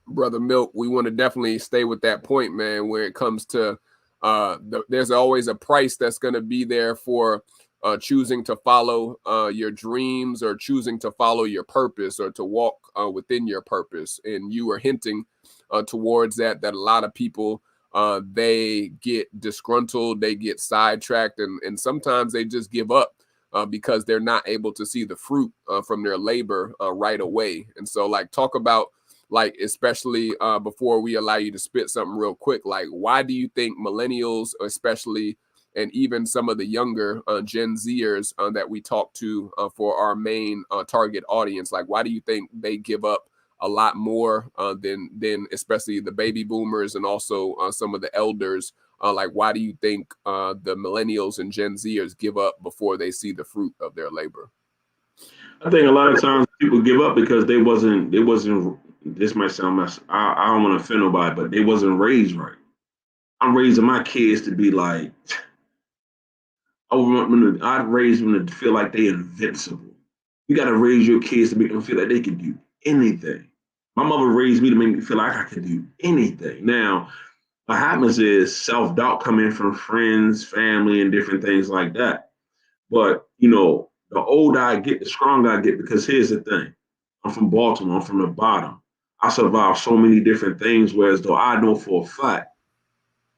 [SPEAKER 2] Milk. We want to definitely stay with that point, man, where it comes to there's always a price that's going to be there for choosing to follow your dreams, or choosing to follow your purpose, or to walk within your purpose. And you were hinting towards that a lot of people, they get disgruntled, they get sidetracked, and sometimes they just give up because they're not able to see the fruit from their labor right away. And so, like, talk about, like, especially before we allow you to spit something real quick, like, why do you think millennials, especially, and even some of the younger Gen Zers that we talk to for our main target audience, like, why do you think they give up a lot more than especially the baby boomers and also some of the elders? Like, why do you think the millennials and Gen Zers give up before they see the fruit of their labor?
[SPEAKER 3] I think a lot of times people give up because they wasn't, this might sound mess, I don't want to offend nobody, but they wasn't raised right. I'm raising my kids to be like, I'd raise them to feel like they're invincible. You got to raise your kids to make them feel like they can do anything. My mother raised me to make me feel like I could do anything. Now, what happens is self-doubt coming from friends, family, and different things like that. But, you know, the older I get, the stronger I get, because here's the thing. I'm from Baltimore. I'm from the bottom. I survived so many different things, whereas though I know for a fact,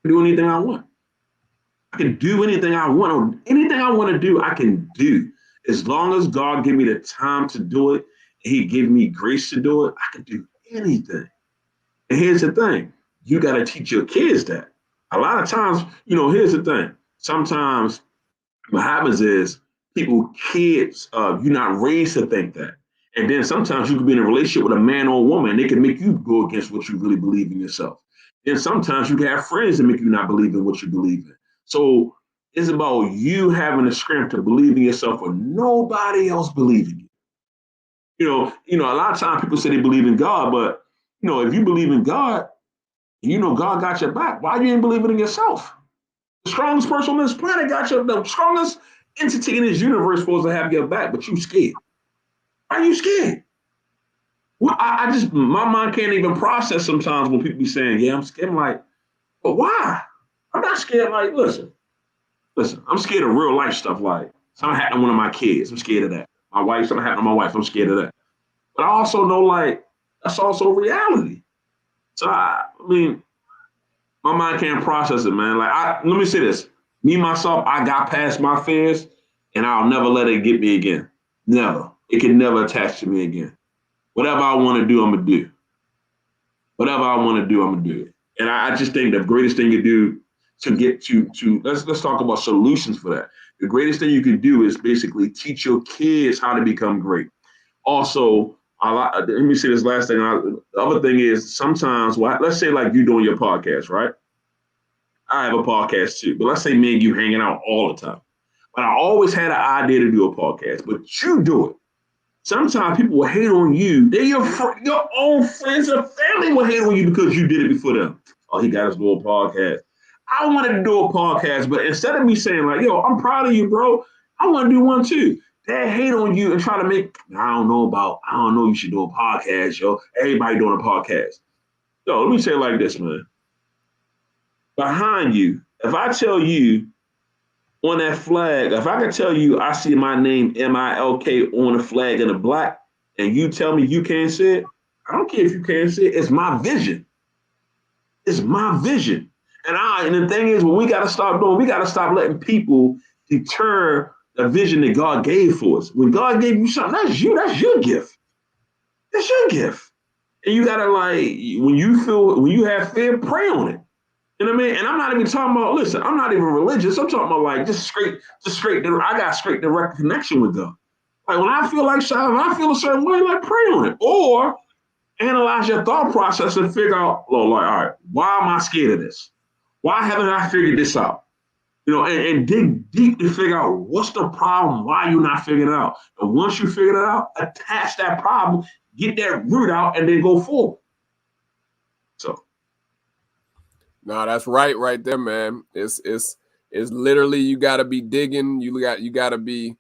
[SPEAKER 3] I can do anything I want. I can do anything I want, or anything I want to do, I can do. As long as God give me the time to do it, and He give me grace to do it, I can do anything. And here's the thing. You got to teach your kids that. A lot of times, you know, here's the thing. Sometimes what happens is kids, you're not raised to think that. And then sometimes you can be in a relationship with a man or a woman, and they can make you go against what you really believe in yourself. And sometimes you can have friends that make you not believe in what you believe in. So it's about you having the strength to believe in yourself when nobody else believes in you. You know, a lot of times people say they believe in God, but, you know, if you believe in God, you know God got your back. Why you ain't believing in yourself? The strongest person on this planet got the strongest entity in this universe supposed to have your back, but you scared. Why are you scared? Well, I just, my mind can't even process sometimes when people be saying, yeah, I'm scared. I'm like, but why? I'm not scared. Like, listen, I'm scared of real life stuff. Like, something happened to one of my kids. I'm scared of that. My wife, something happened to my wife. I'm scared of that. But I also know, like, that's also reality. So, I mean, my mind can't process it, man. Like, let me say this. Me, myself, I got past my fears, and I'll never let it get me again. Never. It can never attach to me again. Whatever I want to do, I'm going to do. Whatever I want to do, I'm going to do it. And I just think the greatest thing you do to get to let's talk about solutions for that. The greatest thing you can do is basically teach your kids how to become great. Also, let me say this last thing. The other thing is sometimes, let's say like you doing your podcast, right? I have a podcast too, but let's say me and you hanging out all the time. But I always had an idea to do a podcast, but you do it. Sometimes people will hate on you. They're your own friends and family will hate on you because you did it before them. Oh, he got his little podcast. I wanted to do a podcast, but instead of me saying like, yo, I'm proud of you, bro, I want to do one too. They hate on you and try to make, I don't know, you should do a podcast, yo. Everybody doing a podcast. Yo, let me say it like this, man. Behind you, if I tell you on that flag, if I can tell you I see my name MILK on the flag in the black, and you tell me you can't see it, I don't care if you can't see it. It's my vision. It's my vision. And the thing is, what we got to stop doing, we got to stop letting people deter the vision that God gave for us. When God gave you something, that's your gift. That's your gift. And you got to, like, when you have fear, pray on it. You know what I mean? And I'm not even talking about, listen, I'm not even religious. I'm talking about like just straight, I got straight direct connection with God. Like when I feel like shouting, I feel a certain way, like pray on it. Or Analyze your thought process and figure out, all right, why am I scared of this? Why haven't I figured this out? And dig deep to figure out what's the problem, why you're not figuring it out. And once you figure it out, attach that problem, get that root out, and then go forward. So.
[SPEAKER 2] No, that's right there, man. It's literally, you got to be digging. You got to be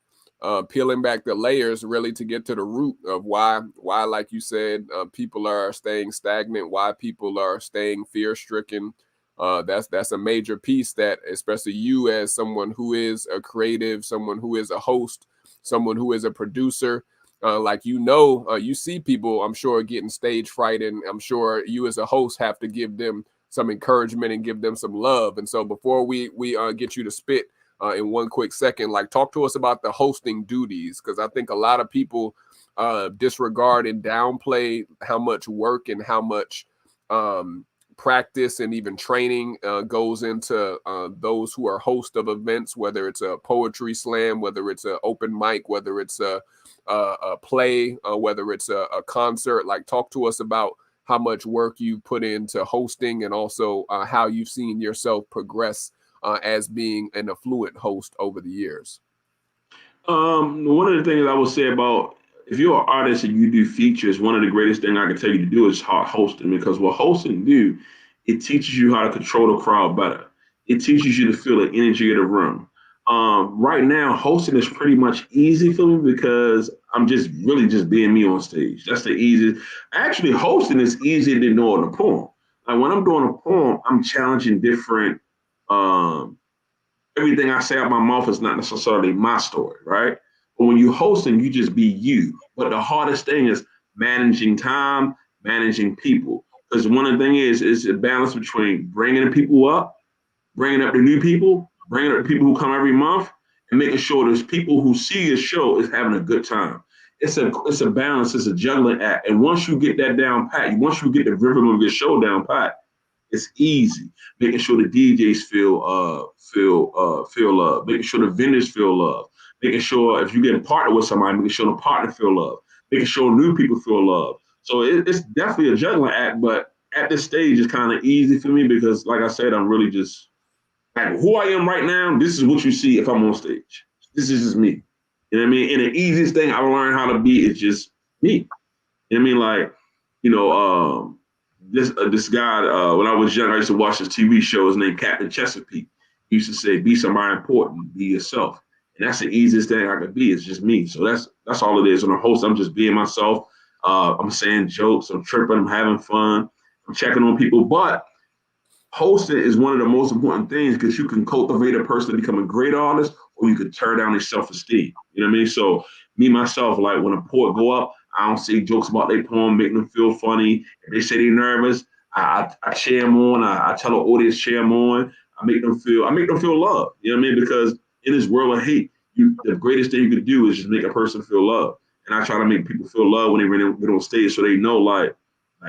[SPEAKER 2] peeling back the layers really to get to the root of why, like you said, people are staying stagnant, why people are staying fear-stricken. That's a major piece that, especially you as someone who is a creative, someone who is a host, someone who is a producer, you see people, I'm sure, getting stage fright, and I'm sure you as a host have to give them some encouragement and give them some love. And so before we get you to spit in one quick second, like, talk to us about the hosting duties, because I think a lot of people disregard and downplay how much work and how much practice and even training goes into those who are host of events, whether it's a poetry slam, whether it's an open mic, whether it's a play, whether it's a concert. Like, talk to us about how much work you put into hosting, and also how you've seen yourself progress as being an affluent host over the years.
[SPEAKER 3] One of the things I would say about, if you're an artist and you do features, one of the greatest things I can tell you to do is hosting, because what hosting do, it teaches you how to control the crowd better. It teaches you to feel the energy of the room. Right now, hosting is pretty much easy for me because I'm just being me on stage. That's the easiest. Actually, hosting is easier than doing a poem. Like, when I'm doing a poem, I'm challenging different. Everything I say out my mouth is not necessarily my story, right? But when you're hosting, you just be you. But the hardest thing is managing time, managing people. Because one of the things is a balance between bringing the people up, bringing up the new people, bringing up the people who come every month, and making sure there's people who see your show is having a good time. It's a balance. It's a juggling act. And once you get that down pat, once you get the rhythm of your show down pat, it's easy. Making sure the DJs feel love. Making sure the vendors feel love. Making sure if you get a partner with somebody, making sure the partner feel love. Making sure new people feel love. So it's definitely a juggling act, but at this stage, it's kind of easy for me because, like I said, I'm really just like who I am right now. This is what you see if I'm on stage. This is just me. You know what I mean? And the easiest thing I learned how to be is just me. You know what I mean? Like, this guy, when I was young, I used to watch this TV show. His name Captain Chesapeake. He used to say, "Be somebody important, be yourself." And that's the easiest thing I could be. It's just me. So that's all it is. When I host, I'm just being myself. I'm saying jokes. I'm tripping. I'm having fun. I'm checking on people. But hosting is one of the most important things because you can cultivate a person to become a great artist, or you could tear down their self-esteem. You know what I mean? So me, myself, like when a poet go up, I don't say jokes about their poem, make them feel funny. If they say they're nervous, I cheer them on. I tell the audience cheer them on. I make them feel love. You know what I mean? Because in this world of hate, the greatest thing you could do is just make a person feel love. And I try to make people feel love when they really get on stage, so they know like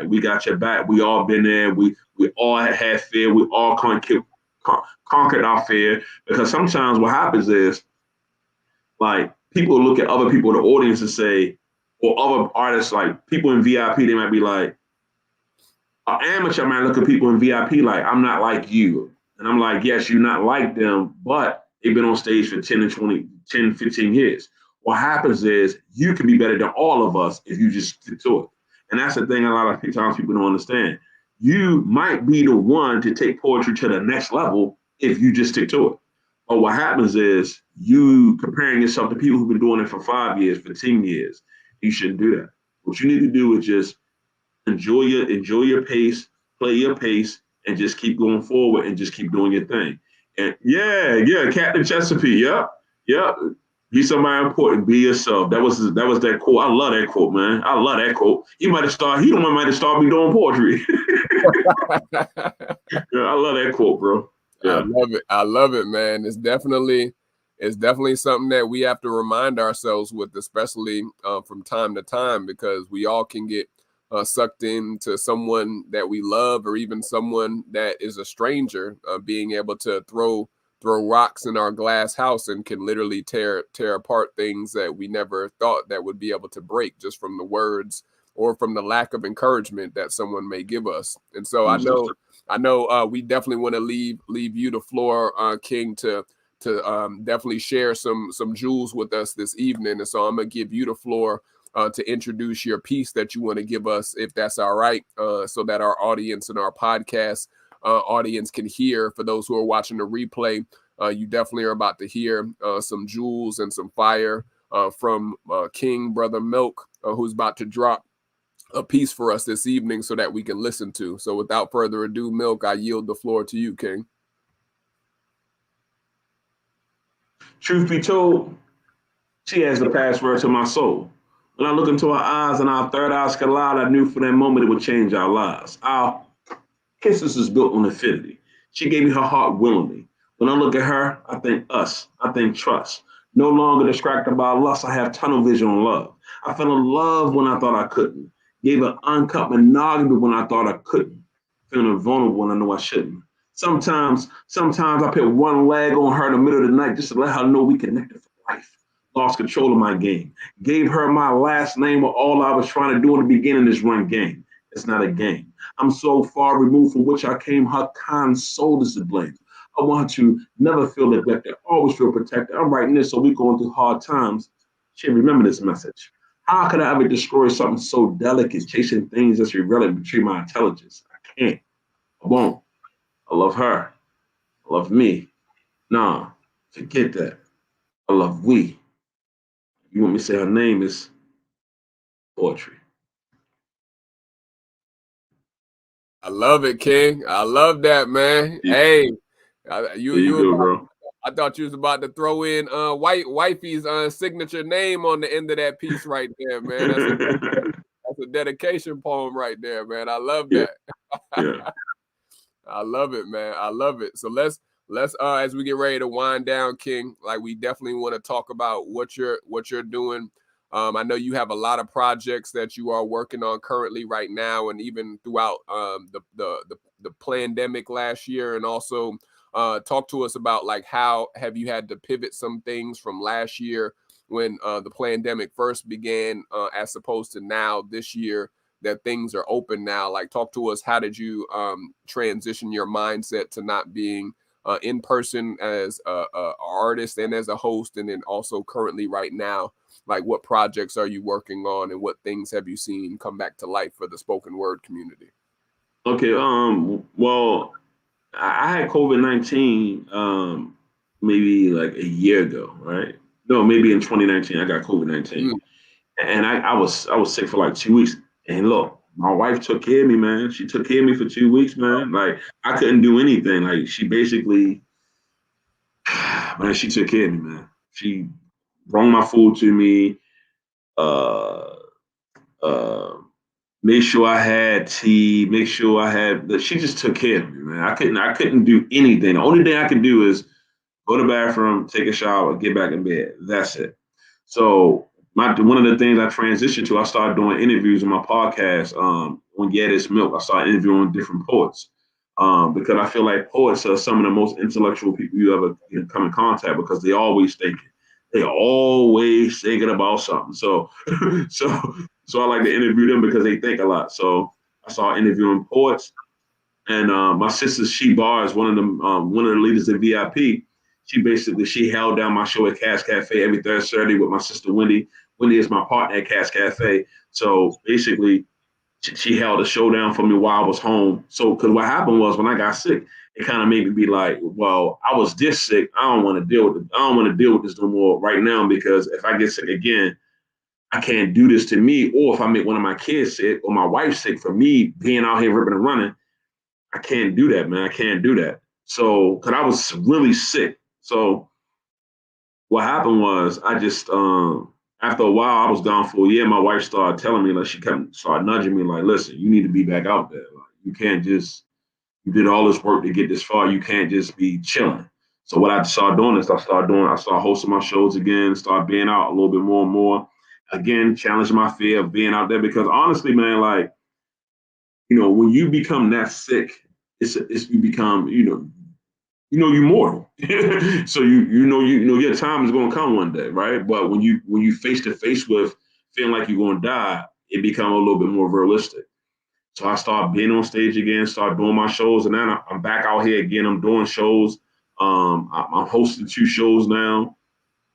[SPEAKER 3] we got your back. We all been there. We all had fear. We all conquered our fear. Because sometimes what happens is like people look at other people in the audience and say, or other artists, like people in VIP, they might be like, an amateur might look at people in VIP like, I'm not like you. And I'm like, yes, you're not like them, but they've been on stage for 10 and 15 years. What happens is you can be better than all of us if you just stick to it. And that's the thing a lot of times people don't understand. You might be the one to take poetry to the next level if you just stick to it. But what happens is you comparing yourself to people who've been doing it for 5 years, for 10 years. You shouldn't do that. What you need to do is just enjoy your pace, play your pace, and just keep going forward and just keep doing your thing. And yeah, Captain Chesapeake, yeah. Be somebody important, be yourself. That was that quote. I love that quote, man. I love that quote. He might have started me doing poetry. Yeah, I love that quote, bro. Yeah.
[SPEAKER 2] I love it, man. It's definitely something that we have to remind ourselves with, especially from time to time, because we all can get sucked into someone that we love, or even someone that is a stranger, being able to throw rocks in our glass house and can literally tear apart things that we never thought that would be able to break just from the words or from the lack of encouragement that someone may give us. And so I know we definitely want to leave you the floor, King, to definitely share some jewels with us this evening. And so I'm gonna give you the floor to introduce your piece that you want to give us, if that's all right, so that our audience and our podcast audience can hear. For those who are watching the replay, you definitely are about to hear some jewels and some fire from King Brother Milk, who's about to drop a piece for us this evening so that we can listen to. So without further ado, Milk, I yield the floor to you, King.
[SPEAKER 3] Truth be told, she has the password to my soul. When I look into her eyes and our third eyes collide, I knew for that moment it would change our lives. Our kisses is built on affinity. She gave me her heart willingly. When I look at her, I think us. I think trust. No longer distracted by lust, I have tunnel vision on love. I fell in love when I thought I couldn't. Gave her uncut monogamy when I thought I couldn't. Feeling vulnerable when I know I shouldn't. Sometimes I put one leg on her in the middle of the night just to let her know we connected for life. Lost control of my game. Gave her my last name with all I was trying to do in the beginning is run game. It's not a game. I'm so far removed from which I came, her kind soul is to blame. I want her to never feel neglected, always feel protected. I'm writing this so we're going through hard times. She remember this message. How could I ever destroy something so delicate, chasing things that's irrelevant between my intelligence? I can't. I won't. I love her. I love me. Nah, forget that. I love we. You want me to say her name is Poetry.
[SPEAKER 2] I love it, King. I love that, man.
[SPEAKER 3] Yeah.
[SPEAKER 2] Hey,
[SPEAKER 3] you go, bro.
[SPEAKER 2] I thought you was about to throw in wifey's signature name on the end of that piece right there, man. That's a dedication poem right there, man. I love that.
[SPEAKER 3] Yeah.
[SPEAKER 2] I love it, man. I love it. So let's as we get ready to wind down, King, like we definitely want to talk about what you're doing. I know you have a lot of projects that you are working on currently right now, and even throughout the pandemic last year, and also talk to us about like how have you had to pivot some things from last year when the pandemic first began, as opposed to now this year that things are open now. Like, talk to us. How did you transition your mindset to not being in person as a artist and as a host, and then also currently right now, like what projects are you working on and what things have you seen come back to life for the spoken word community?
[SPEAKER 3] Okay. Well, I had COVID-19 maybe like a year ago, right? No, maybe in 2019 I got COVID-19, and I was sick for like 2 weeks. And look, my wife took care of me, man. She took care of me for 2 weeks, man. Like I couldn't do anything. Like she basically, man, she took care of me, man. She brought my food to me. Uh, uh, Made sure I had tea. Make sure I had. She just took care of me, man. I couldn't do anything. The only thing I could do is go to the bathroom, take a shower, get back in bed. That's it. So one of the things I transitioned to, I started doing interviews on my podcast. On Yeah, This Milk, I started interviewing different poets because I feel like poets are some of the most intellectual people you ever come in contact, because they always thinking. They always thinking about something. So so I like to interview them because they think a lot. So I started interviewing poets. And my sister She Bar is one of the leaders of VIP. She held down my show at Cash Cafe every third Saturday with my sister Wendy. Wendy is my partner at Cash Cafe. So basically, she held a show down for me while I was home. So because what happened was when I got sick, it kind of made me be like, well, I was this sick. I don't want to deal with this no more right now, because if I get sick again, I can't do this to me. Or if I make one of my kids sick or my wife sick for me being out here ripping and running, I can't do that, man. I can't do that. So, because I was really sick. So, what happened was I just, after a while, I was gone for a year. My wife started telling me, like, started nudging me, like, listen, you need to be back out there. Like, you can't just, you did all this work to get this far. You can't just be chilling. So, what I started doing is I started hosting my shows again, started being out a little bit more and more. Again, challenging my fear of being out there, because honestly, man, like, when you become that sick, you become, you're mortal. So your time is gonna come one day, right? But when you face to face with feeling like you're gonna die, it become a little bit more realistic. So I started being on stage again, started doing my shows, and then I'm back out here again. I'm doing shows. I'm hosting 2 shows now,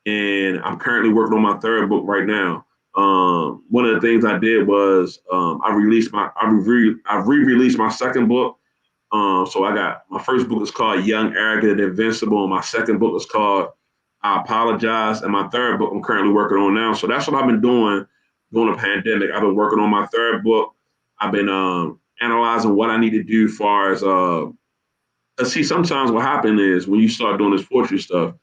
[SPEAKER 3] and I'm currently working on my 3rd book right now. One of the things I did was I re-released my 2nd book. So I got my 1st book is called Young, Arrogant, and Invincible. And my 2nd book is called I Apologize. And my 3rd book I'm currently working on now. So that's what I've been doing during the pandemic. I've been working on my 3rd book. I've been analyzing what I need to do as far as, see, sometimes what happens is when you start doing this poetry stuff,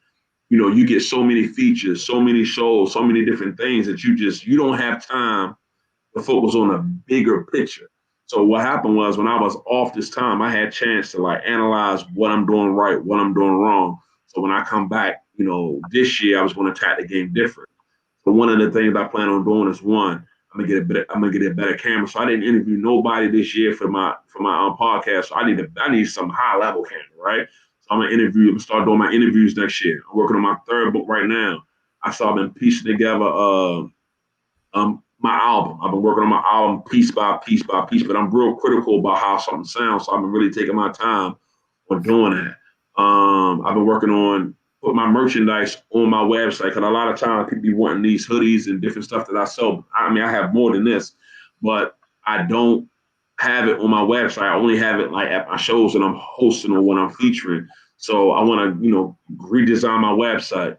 [SPEAKER 3] you get so many features, so many shows, so many different things that you don't have time to focus on a bigger picture. So what happened was when I was off this time, I had a chance to analyze what I'm doing right, what I'm doing wrong. So when I come back, this year I was going to attack the game different. So one of the things I plan on doing is I'm gonna get a better camera. So I didn't interview nobody this year for my podcast. So I need some high level camera, right? So I'm gonna start doing my interviews next year. I'm working on my 3rd book right now. I've been piecing together my album. I've been working on my album piece by piece by piece, but I'm real critical about how something sounds. So I've been really taking my time on doing that. I've been working on put my merchandise on my website because a lot of times people be wanting these hoodies and different stuff that I sell. I mean, I have more than this, but I don't have it on my website. I only have it at my shows that I'm hosting or when I'm featuring. So I want to, redesign my website.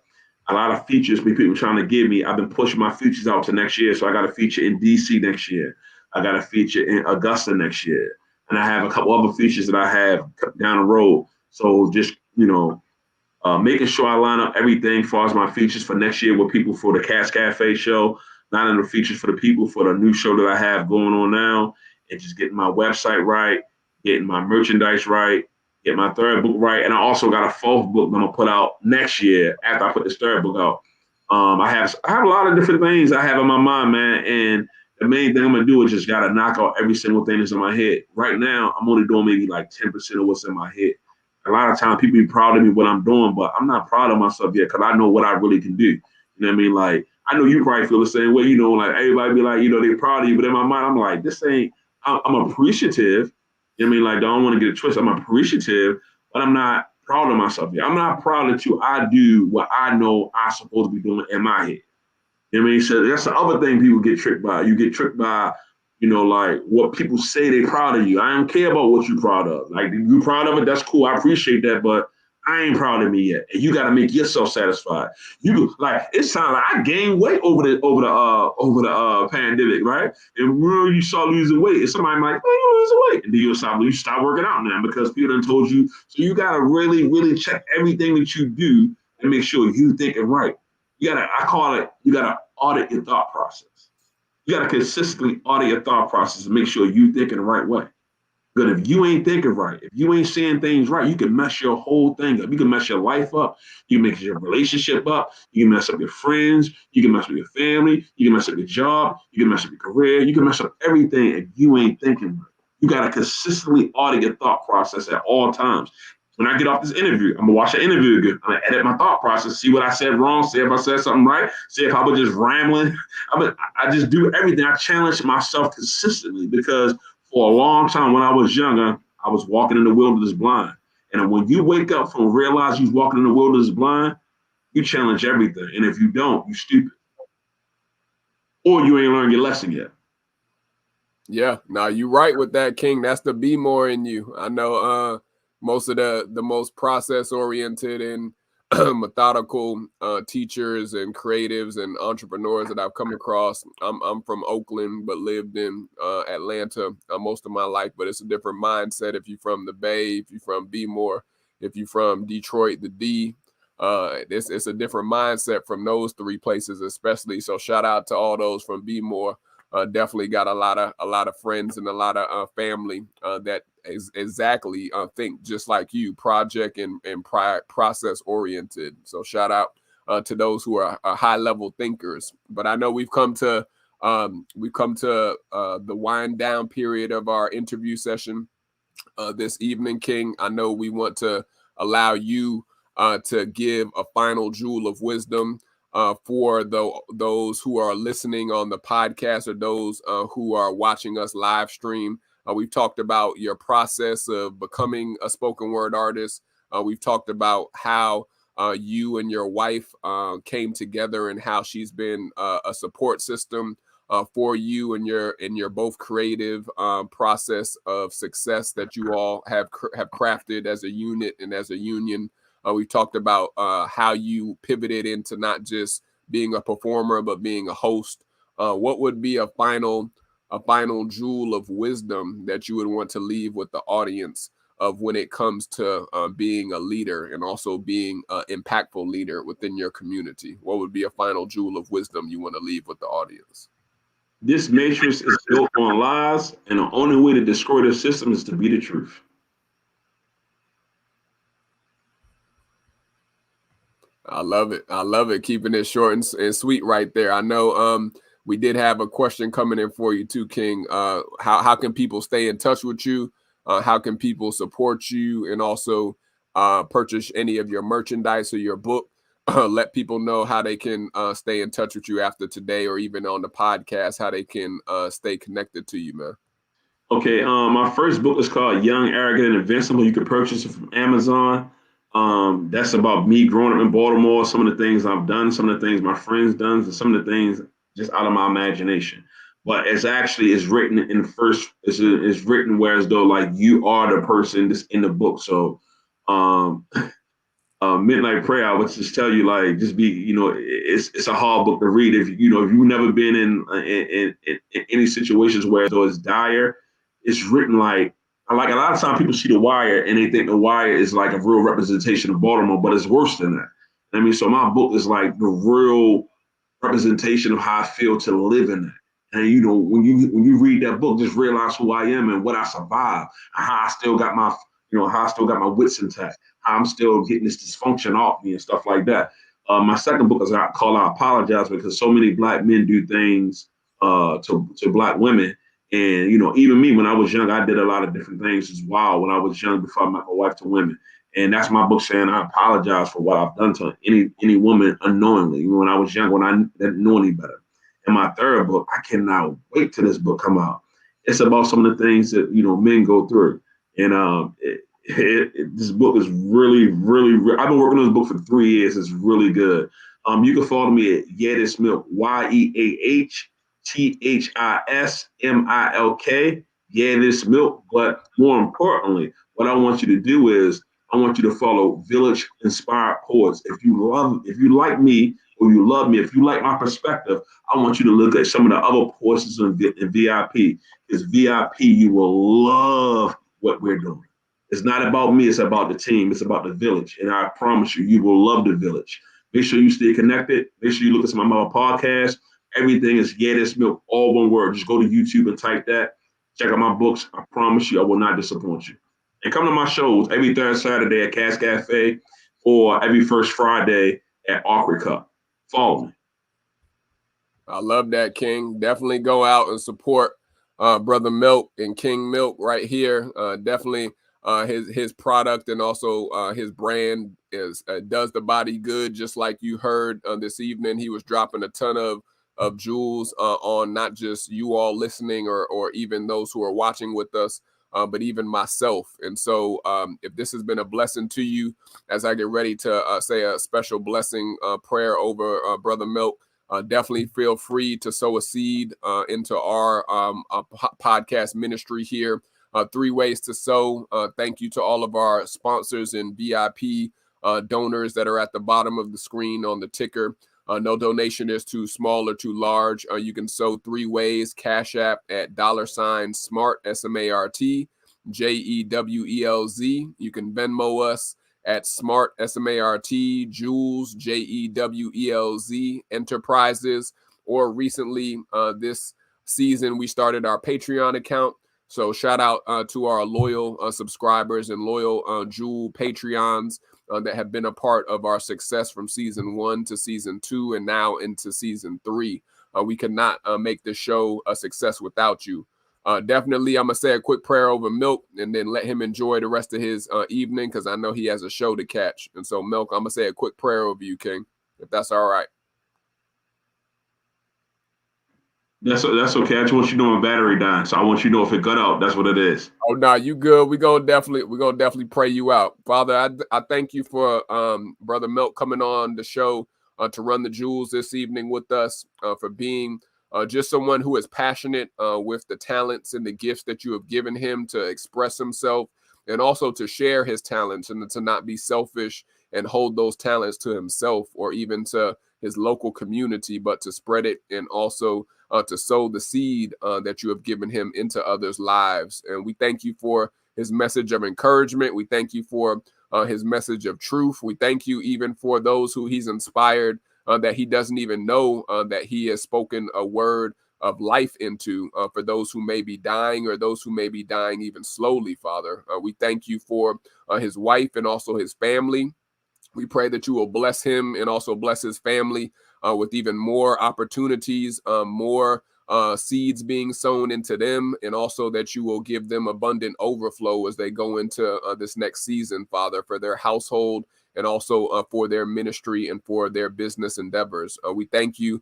[SPEAKER 3] A lot of features people trying to give me. I've been pushing my features out to next year. So I got a feature in DC next year. I got a feature in Augusta next year. And I have a couple other features that I have down the road. So just, making sure I line up everything as far as my features for next year with people for the Cast Cafe show, lining the features for the people for the new show that I have going on now, and just getting my website right, getting my merchandise right, get my 3rd book right. And I also got a 4th book that I'm gonna put out next year after I put this 3rd book out. I have a lot of different things I have in my mind, man. And the main thing I'm gonna do is just gotta knock out every single thing that's in my head. Right now, I'm only doing maybe 10% of what's in my head. A lot of times people be proud of me what I'm doing, but I'm not proud of myself yet because I know what I really can do. You know what I mean? I know you probably feel the same way, everybody be they're proud of you, but in my mind, I'm like, this ain't, I'm appreciative. You know what I mean? Don't want to get a twist. I'm appreciative, but I'm not proud of myself yet. I'm not proud until I do what I know I'm supposed to be doing in my head. You know what I mean? So that's the other thing people get tricked by. You get tricked by, what people say they proud of you. I don't care about what you're proud of. If you proud of it, that's cool. I appreciate that, but I ain't proud of me yet. And you got to make yourself satisfied. It sounds like I gained weight over the pandemic, right? And when you start losing weight, and somebody might, you losing weight, and then you stop working out now because people done told you. So you got to really, really check everything that you do and make sure you thinking right. You got to audit your thought process. You got to consistently audit your thought process and make sure you thinking the right way. Because if you ain't thinking right, if you ain't saying things right, you can mess your whole thing up. You can mess your life up. You can mess your relationship up. You can mess up your friends. You can mess up your family. You can mess up your job. You can mess up your career. You can mess up everything if you ain't thinking right. You got to consistently audit your thought process at all times. When I get off this interview, I'm going to watch the interview again. I'm going to edit my thought process, see what I said wrong, see if I said something right, see if I was just rambling. I just do everything. I challenge myself consistently because for a long time when I was younger, I was walking in the wilderness blind. And when you wake up from realize you're walking in the wilderness blind, you challenge everything. And if you don't, you're stupid. Or you ain't learned your lesson yet.
[SPEAKER 2] Yeah, no, you're right with that, King. That's the be more in you. I know most of the most process-oriented and methodical teachers and creatives and entrepreneurs that I've come across. I'm from Oakland, but lived in Atlanta most of my life. But it's a different mindset if you're from the Bay, if you're from B-More, if you're from Detroit, the D. It's a different mindset from those 3 places, especially. So shout out to all those from B-More. Definitely got a lot of friends and a lot of family that is exactly think just like you, project and process oriented. So shout out to those who are high level thinkers. But I know we've come to the wind down period of our interview session this evening, King. I know we want to allow you to give a final jewel of wisdom for those who are listening on the podcast or those who are watching us live stream. We've talked about your process of becoming a spoken word artist. We've talked about how you and your wife came together and how she's been a support system for you and your both creative process of success that you all have crafted as a unit and as a union. We talked about how you pivoted into not just being a performer, but being a host. What would be a final jewel of wisdom that you would want to leave with the audience of when it comes to being a leader and also being an impactful leader within your community? What would be a final jewel of wisdom you want to leave with the audience?
[SPEAKER 3] This matrix is built on lies, and the only way to destroy the system is to be the truth.
[SPEAKER 2] I love it. I love it. Keeping it short and sweet right there. I know we did have a question coming in for you too, King. How can people stay in touch with you? How can people support you and also purchase any of your merchandise or your book? Let people know how they can stay in touch with you after today or even on the podcast, how they can stay connected to you, man.
[SPEAKER 3] Okay, my first book is called Young, Arrogant, and Invincible. You can purchase it from Amazon. That's about me growing up in Baltimore, some of the things I've done, some of the things my friends done, and some of the things just out of my imagination. But it's written in first, it's written where as though like you are the person that's in the book. So Midnight Prayer, I would just tell you, like, just be, it's a hard book to read. If you've never been in any situations where though it's dire, it's written like a lot of times people see The Wire and they think The Wire is like a real representation of Baltimore, but it's worse than that. I mean, so my book is like the real representation of how I feel to live in that. And when you read that book, just realize who I am and what I survived, and how I still got my wits intact, how I'm still getting this dysfunction off me and stuff like that. My second book is called I Apologize, because so many Black men do things to Black women. And, even me, when I was young, I did a lot of different things as well when I was young before I met my wife to women. And that's my book saying I apologize for what I've done to any woman unknowingly when I was young, when I didn't know any better. And my third book, I cannot wait till this book come out. It's about some of the things that, men go through. And this book is really, really, I've been working on this book for 3 years. It's really good. You can follow me at Yeahthis Milk, YeahThisMilk, Yeahthis Milk. But more importantly, what I want you to do is I want you to follow Village Inspired Poets. If you like me, or you love me, if you like my perspective, I want you to look at some of the other courses in VIP. Because VIP, you will love what we're doing. It's not about me, it's about the team, it's about the village. And I promise you, you will love the village. Make sure you stay connected. Make sure you look at some of my podcasts. Everything is Yeahthis Milk, all one word. Just go to YouTube and type that. Check out my books. I promise you, I will not disappoint you. And come to my shows every third Saturday at Cass Cafe or every first Friday at Awkward Cup. Follow me.
[SPEAKER 2] I love that, King. Definitely go out and support Brother Milk and King Milk right here. Definitely his product and also his brand does the body good. Just like you heard this evening, he was dropping a ton of jewels on not just you all listening or even those who are watching with us, but even myself. And so if this has been a blessing to you, as I get ready to say a special blessing prayer over Brother Milk, definitely feel free to sow a seed into our podcast ministry here. 3 ways to sow. Thank you to all of our sponsors and VIP donors that are at the bottom of the screen on the ticker. No donation is too small or too large. You can sow 3 ways. Cash App at $SMART, SMART, JEWELZ. You can Venmo us at SMART, SMART, Jewelz, JEWELZ, Enterprises. Or recently this season, we started our Patreon account. So shout out to our loyal subscribers and loyal Jewel Patreons that have been a part of our success from season 1 to season 2 and now into season 3. We could not make the show a success without you. Definitely, I'm going to say a quick prayer over Milk and then let him enjoy the rest of his evening because I know he has a show to catch. And so, Milk, I'm going to say a quick prayer over you, King, if that's all right.
[SPEAKER 3] That's okay. I just want you to know my battery dying, so I want you to know if it cut out. That's what it is.
[SPEAKER 2] Oh no, you good. We're gonna definitely pray you out. Father, I thank you for Brother Milk coming on the show to run the jewels this evening with us, for being just someone who is passionate with the talents and the gifts that you have given him to express himself, and also to share his talents, and to not be selfish and hold those talents to himself or even to his local community, but to spread it, and also to sow the seed that you have given him into others' lives. And we thank you for his message of encouragement. We thank you for his message of truth. We thank you even for those who he's inspired that he doesn't even know that he has spoken a word of life into, for those who may be dying, or those who may be dying even slowly, Father. We thank you for his wife and also his family. We pray that you will bless him and also bless his family with even more opportunities, more seeds being sown into them, and also that you will give them abundant overflow as they go into this next season, Father, for their household and also for their ministry and for their business endeavors. We thank you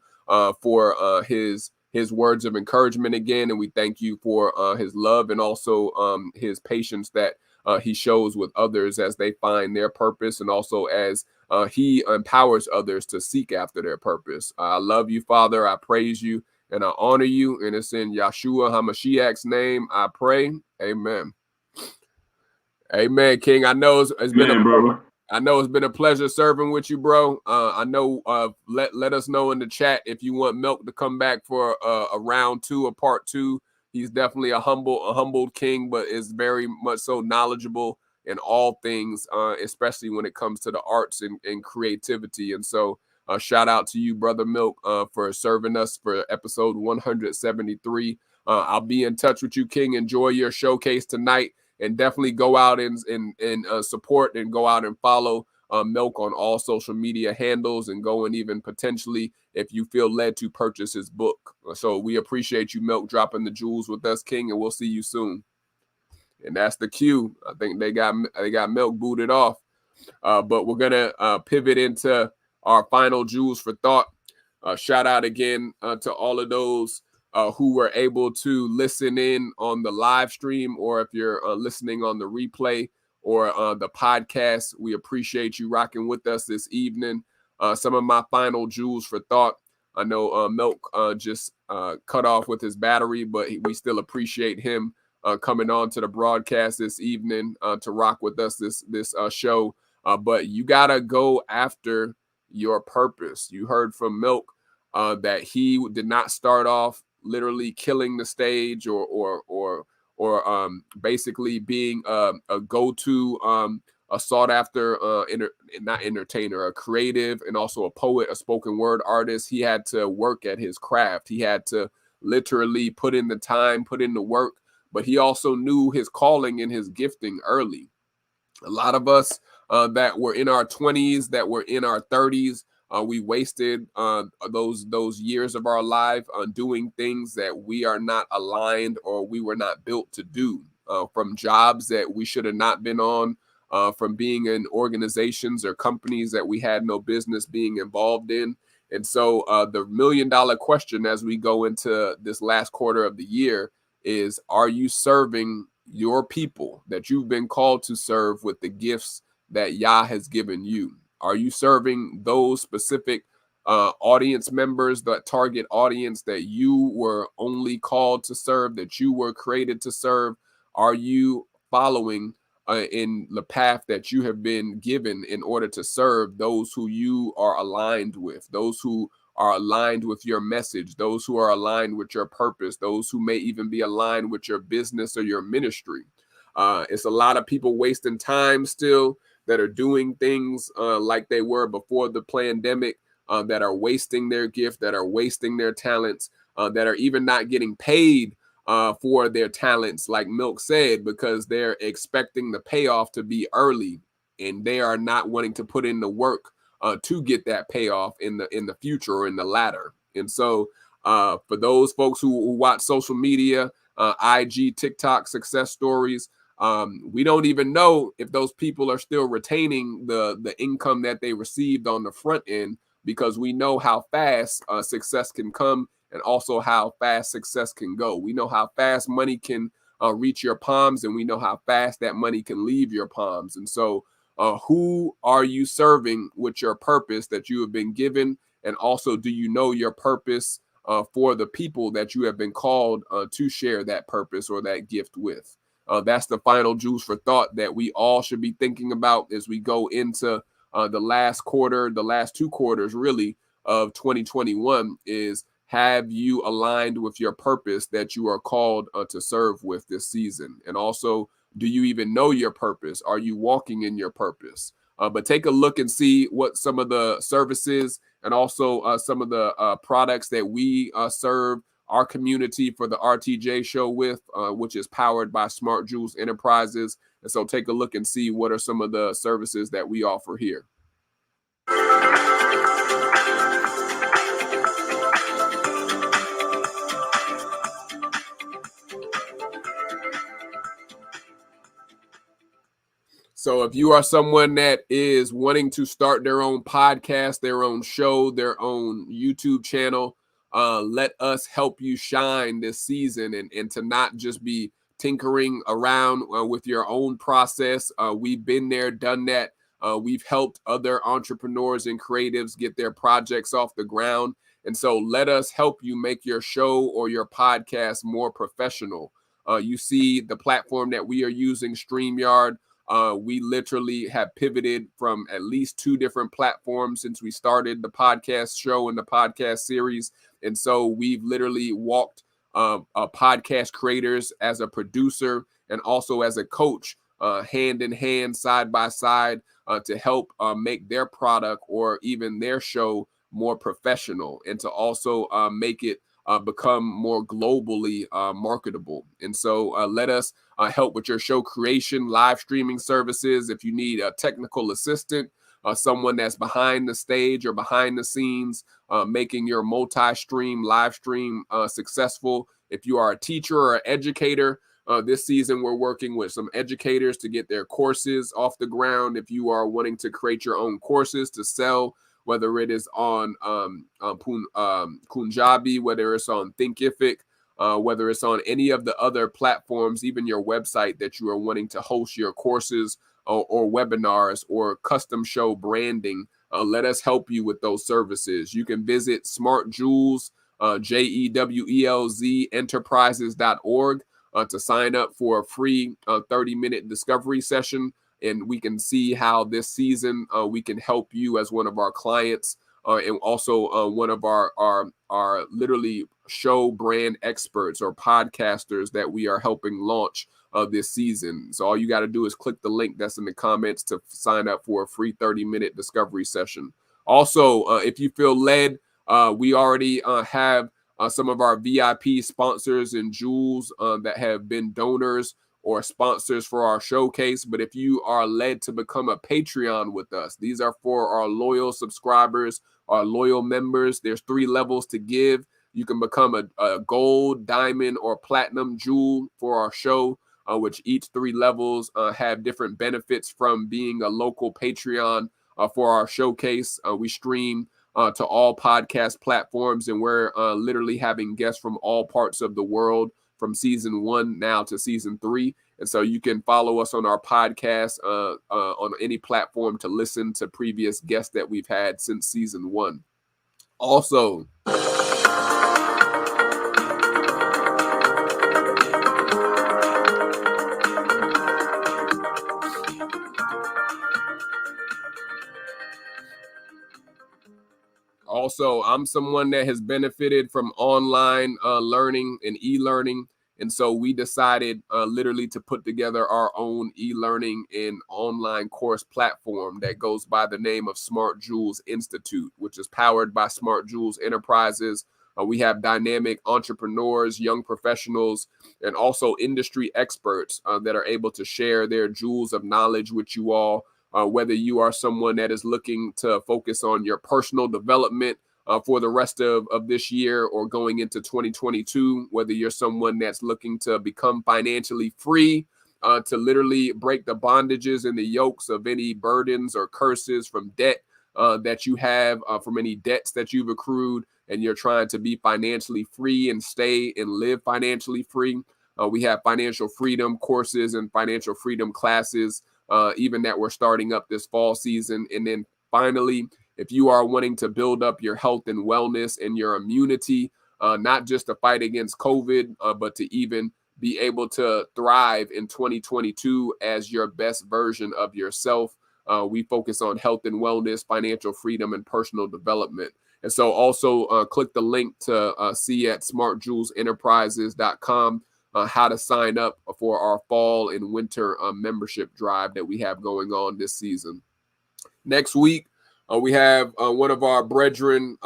[SPEAKER 2] for his words of encouragement again, and we thank you for his love and also his patience that he shows with others as they find their purpose, and also as he empowers others to seek after their purpose. I love you, Father. I praise you and I honor you. And it's in Yahshua HaMashiach's name I pray. Amen. Amen, King. I know it's been a pleasure serving with you, bro. I know. Let us know in the chat if you want Milk to come back for a round 2 or part 2. He's definitely a humbled king, but is very much so knowledgeable in all things, especially when it comes to the arts and creativity. And so, shout out to you, Brother Milk, for serving us for episode 173. I'll be in touch with you, King. Enjoy your showcase tonight, and definitely go out and support and go out and follow Milk on all social media handles, and go and even potentially, if you feel led to, purchase his book. So we appreciate you, Milk, dropping the jewels with us, King, and we'll see you soon. And that's the cue. I think they got Milk booted off, but we're gonna pivot into our final jewels for thought. Shout out again to all of those who were able to listen in on the live stream, or if you're listening on the replay or the podcast. We appreciate you rocking with us this evening. Some of my final jewels for thought. I know Milk just cut off with his battery, but we still appreciate him coming on to the broadcast this evening to rock with us this show. But you gotta go after your purpose. You heard from Milk that he did not start off literally killing the stage or basically being a go-to, a sought after not entertainer, a creative, and also a poet, a spoken word artist. He had to work at his craft. He had to literally put in the time, put in the work, but he also knew his calling and his gifting early. A lot of us that were in our 20s, that were in our 30s, we wasted those years of our life on doing things that we are not aligned or we were not built to do, from jobs that we should have not been on, from being in organizations or companies that we had no business being involved in. And so the $1 million question as we go into this last quarter of the year is, are you serving your people that you've been called to serve with the gifts that Yah has given you? Are you serving those specific audience members, that target audience that you were only called to serve, that you were created to serve? Are you following in the path that you have been given in order to serve those who you are aligned with, those who are aligned with your message, those who are aligned with your purpose, those who may even be aligned with your business or your ministry? It's a lot of people wasting time still that are doing things like they were before the pandemic, that are wasting their gift, that are wasting their talents, that are even not getting paid for their talents, like Milk said, because they're expecting the payoff to be early, and they are not wanting to put in the work to get that payoff in the future or in the latter. And so for those folks who watch social media, IG, TikTok success stories, we don't even know if those people are still retaining the income that they received on the front end, because we know how fast success can come and also how fast success can go. We know how fast money can reach your palms, and we know how fast that money can leave your palms. And so who are you serving with your purpose that you have been given? And also, do you know your purpose for the people that you have been called to share that purpose or that gift with? That's the final juice for thought that we all should be thinking about as we go into the last quarter, the last 2 quarters really of 2021 is, have you aligned with your purpose that you are called to serve with this season? And also, do you even know your purpose? Are you walking in your purpose? But take a look and see what some of the services and also some of the products that we serve our community for the RTJ show with, which is powered by Smart Jewelz Enterprises. And so take a look and see what are some of the services that we offer here. So if you are someone that is wanting to start their own podcast, their own show, their own YouTube channel, let us help you shine this season and to not just be tinkering around with your own process. We've been there, done that. We've helped other entrepreneurs and creatives get their projects off the ground. And so let us help you make your show or your podcast more professional. You see the platform that we are using, StreamYard. We literally have pivoted from at least 2 different platforms since we started the podcast show and the podcast series. And so we've literally walked podcast creators as a producer and also as a coach, hand in hand, side by side, to help make their product or even their show more professional and to also make it become more globally marketable. And so let us help with your show creation, live streaming services. If you need a technical assistant, someone that's behind the stage or behind the scenes, making your multi-stream live stream successful. If you are a teacher or educator, this season we're working with some educators to get their courses off the ground. If you are wanting to create your own courses to sell, whether it is on Punjabi, whether it's on Thinkific, whether it's on any of the other platforms, even your website that you are wanting to host your courses or webinars or custom show branding, let us help you with those services. You can visit Smart Jewelz, JEWELZ enterprises.org to sign up for a free 30-minute discovery session. And we can see how this season we can help you as one of our clients and also one of our literally show brand experts or podcasters that we are helping launch this season. So all you got to do is click the link that's in the comments to sign up for a free 30-minute discovery session. Also, if you feel led, we already have some of our VIP sponsors and jewels that have been donors or sponsors for our showcase. But if you are led to become a Patreon with us, these are for our loyal subscribers, our loyal members. There's 3 levels to give. You can become a gold, diamond, or platinum jewel for our show, which each 3 levels have different benefits from being a local Patreon for our showcase. We stream to all podcast platforms, and we're literally having guests from all parts of the world from season 1 now to season 3. And so you can follow us on our podcast on any platform to listen to previous guests that we've had since season 1. Also, I'm someone that has benefited from online learning and e-learning. And so we decided literally to put together our own e-learning and online course platform that goes by the name of Smart Jewelz Institute, which is powered by Smart Jewelz Enterprises. We have dynamic entrepreneurs, young professionals, and also industry experts that are able to share their jewels of knowledge with you all. Whether you are someone that is looking to focus on your personal development for the rest of this year or going into 2022, whether you're someone that's looking to become financially free, to literally break the bondages and the yokes of any burdens or curses from debt that you have, from any debts that you've accrued, and you're trying to be financially free and stay and live financially free. We have financial freedom courses and financial freedom classes, even that we're starting up this fall season. And then finally, if you are wanting to build up your health and wellness and your immunity, not just to fight against COVID, but to even be able to thrive in 2022 as your best version of yourself. We focus on health and wellness, financial freedom, and personal development. And so also click the link to see at smartjewelsenterprises.com how to sign up for our fall and winter membership drive that we have going on this season. Next week, we have one of our brethren,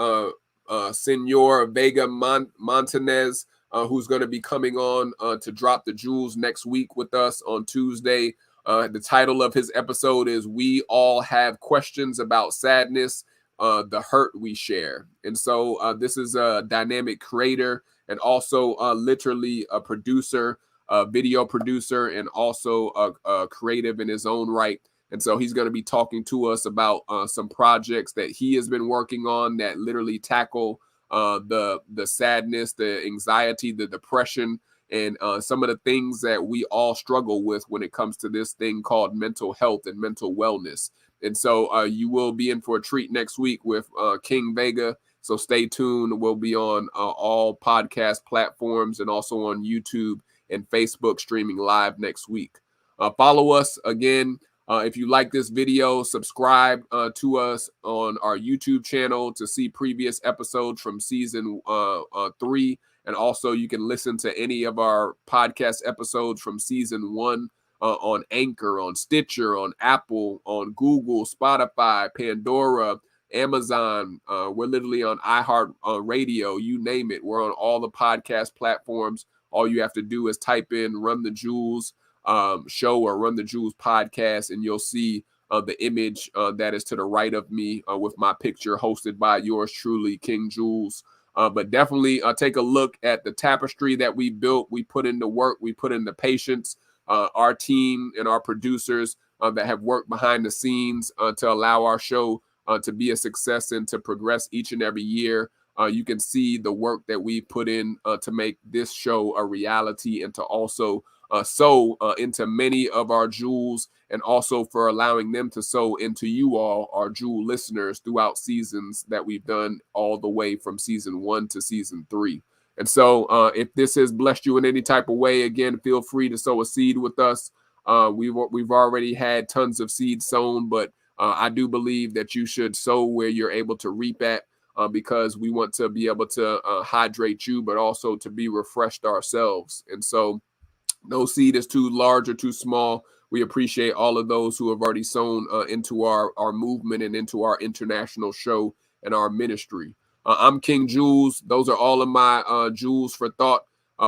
[SPEAKER 2] Senor Vega Montanez, who's going to be coming on to drop the jewels next week with us on Tuesday. The title of his episode is "We All Have Questions About Sadness, the Hurt We Share." And so this is a dynamic creator and also literally a producer, a video producer, and also a creative in his own right. And so he's going to be talking to us about some projects that he has been working on that literally tackle the sadness, the anxiety, the depression, and some of the things that we all struggle with when it comes to this thing called mental health and mental wellness. And so you will be in for a treat next week with King Vega. So stay tuned. We'll be on all podcast platforms and also on YouTube and Facebook streaming live next week. Follow us again. If you like this video, subscribe to us on our YouTube channel to see previous episodes from season 3. And also you can listen to any of our podcast episodes from season 1 on Anchor, on Stitcher, on Apple, on Google, Spotify, Pandora, Amazon. We're literally on iHeart Radio, you name it. We're on all the podcast platforms. All you have to do is type in Run the Jewelz Show or Run the Jewelz Podcast, and you'll see the image that is to the right of me with my picture, hosted by yours truly, King Jewelz. But definitely take a look at the tapestry that we built. We put in the work, we put in the patience. Our team and our producers that have worked behind the scenes to allow our show to be a success and to progress each and every year. You can see the work that we put in to make this show a reality and to also sow into many of our jewels, and also for allowing them to sow into you all, our jewel listeners, throughout seasons that we've done all the way from season 1 to season 3. And so if this has blessed you in any type of way, again, feel free to sow a seed with us. We've already had tons of seeds sown, but I do believe that you should sow where you're able to reap at, because we want to be able to hydrate you, but also to be refreshed ourselves. And so no seed is too large or too small. We appreciate all of those who have already sown into our movement and into our international show and our ministry. I'm King Jewelz. Those are all of my jewels for thought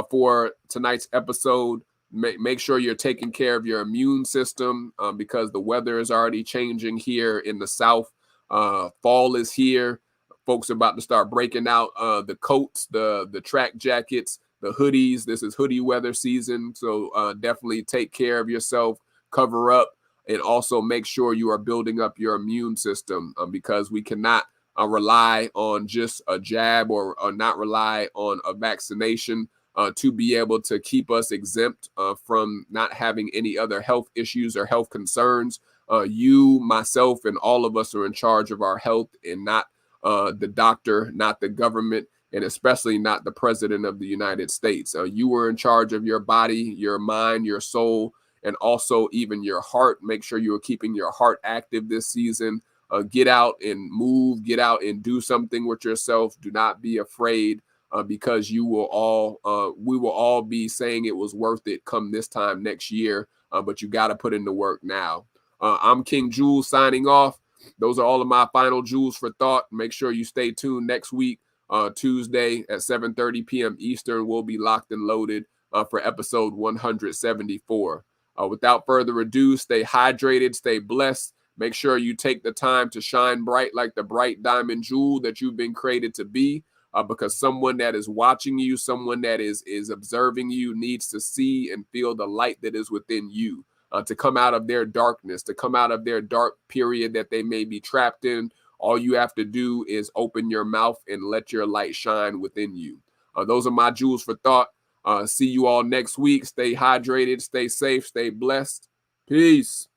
[SPEAKER 2] for tonight's episode. Make sure you're taking care of your immune system because the weather is already changing here in the South. Fall is here. Folks are about to start breaking out the coats, the track jackets, the hoodies. This is hoodie weather season. So definitely take care of yourself, cover up, and also make sure you are building up your immune system because we cannot rely on just a jab or not rely on a vaccination to be able to keep us exempt from not having any other health issues or health concerns. You, myself, and all of us are in charge of our health, and not the doctor, not the government, and especially not the president of the United States. You are in charge of your body, your mind, your soul, and also even your heart. Make sure you are keeping your heart active this season. Get out and move, get out and do something with yourself. Do not be afraid because we will all be saying it was worth it come this time next year, but you got to put in the work now. I'm King Jewelz signing off. Those are all of my final jewels for thought. Make sure you stay tuned next week. Tuesday at 7:30 p.m. Eastern, we'll be locked and loaded for episode 174. Without further ado, stay hydrated, stay blessed. Make sure you take the time to shine bright like the bright diamond jewel that you've been created to be, because someone that is watching you, someone that is observing you, needs to see and feel the light that is within you, to come out of their darkness, to come out of their dark period that they may be trapped in, All you have to do is open your mouth and let your light shine within you. Those are my jewels for thought. See you all next week. Stay hydrated, stay safe, stay blessed. Peace.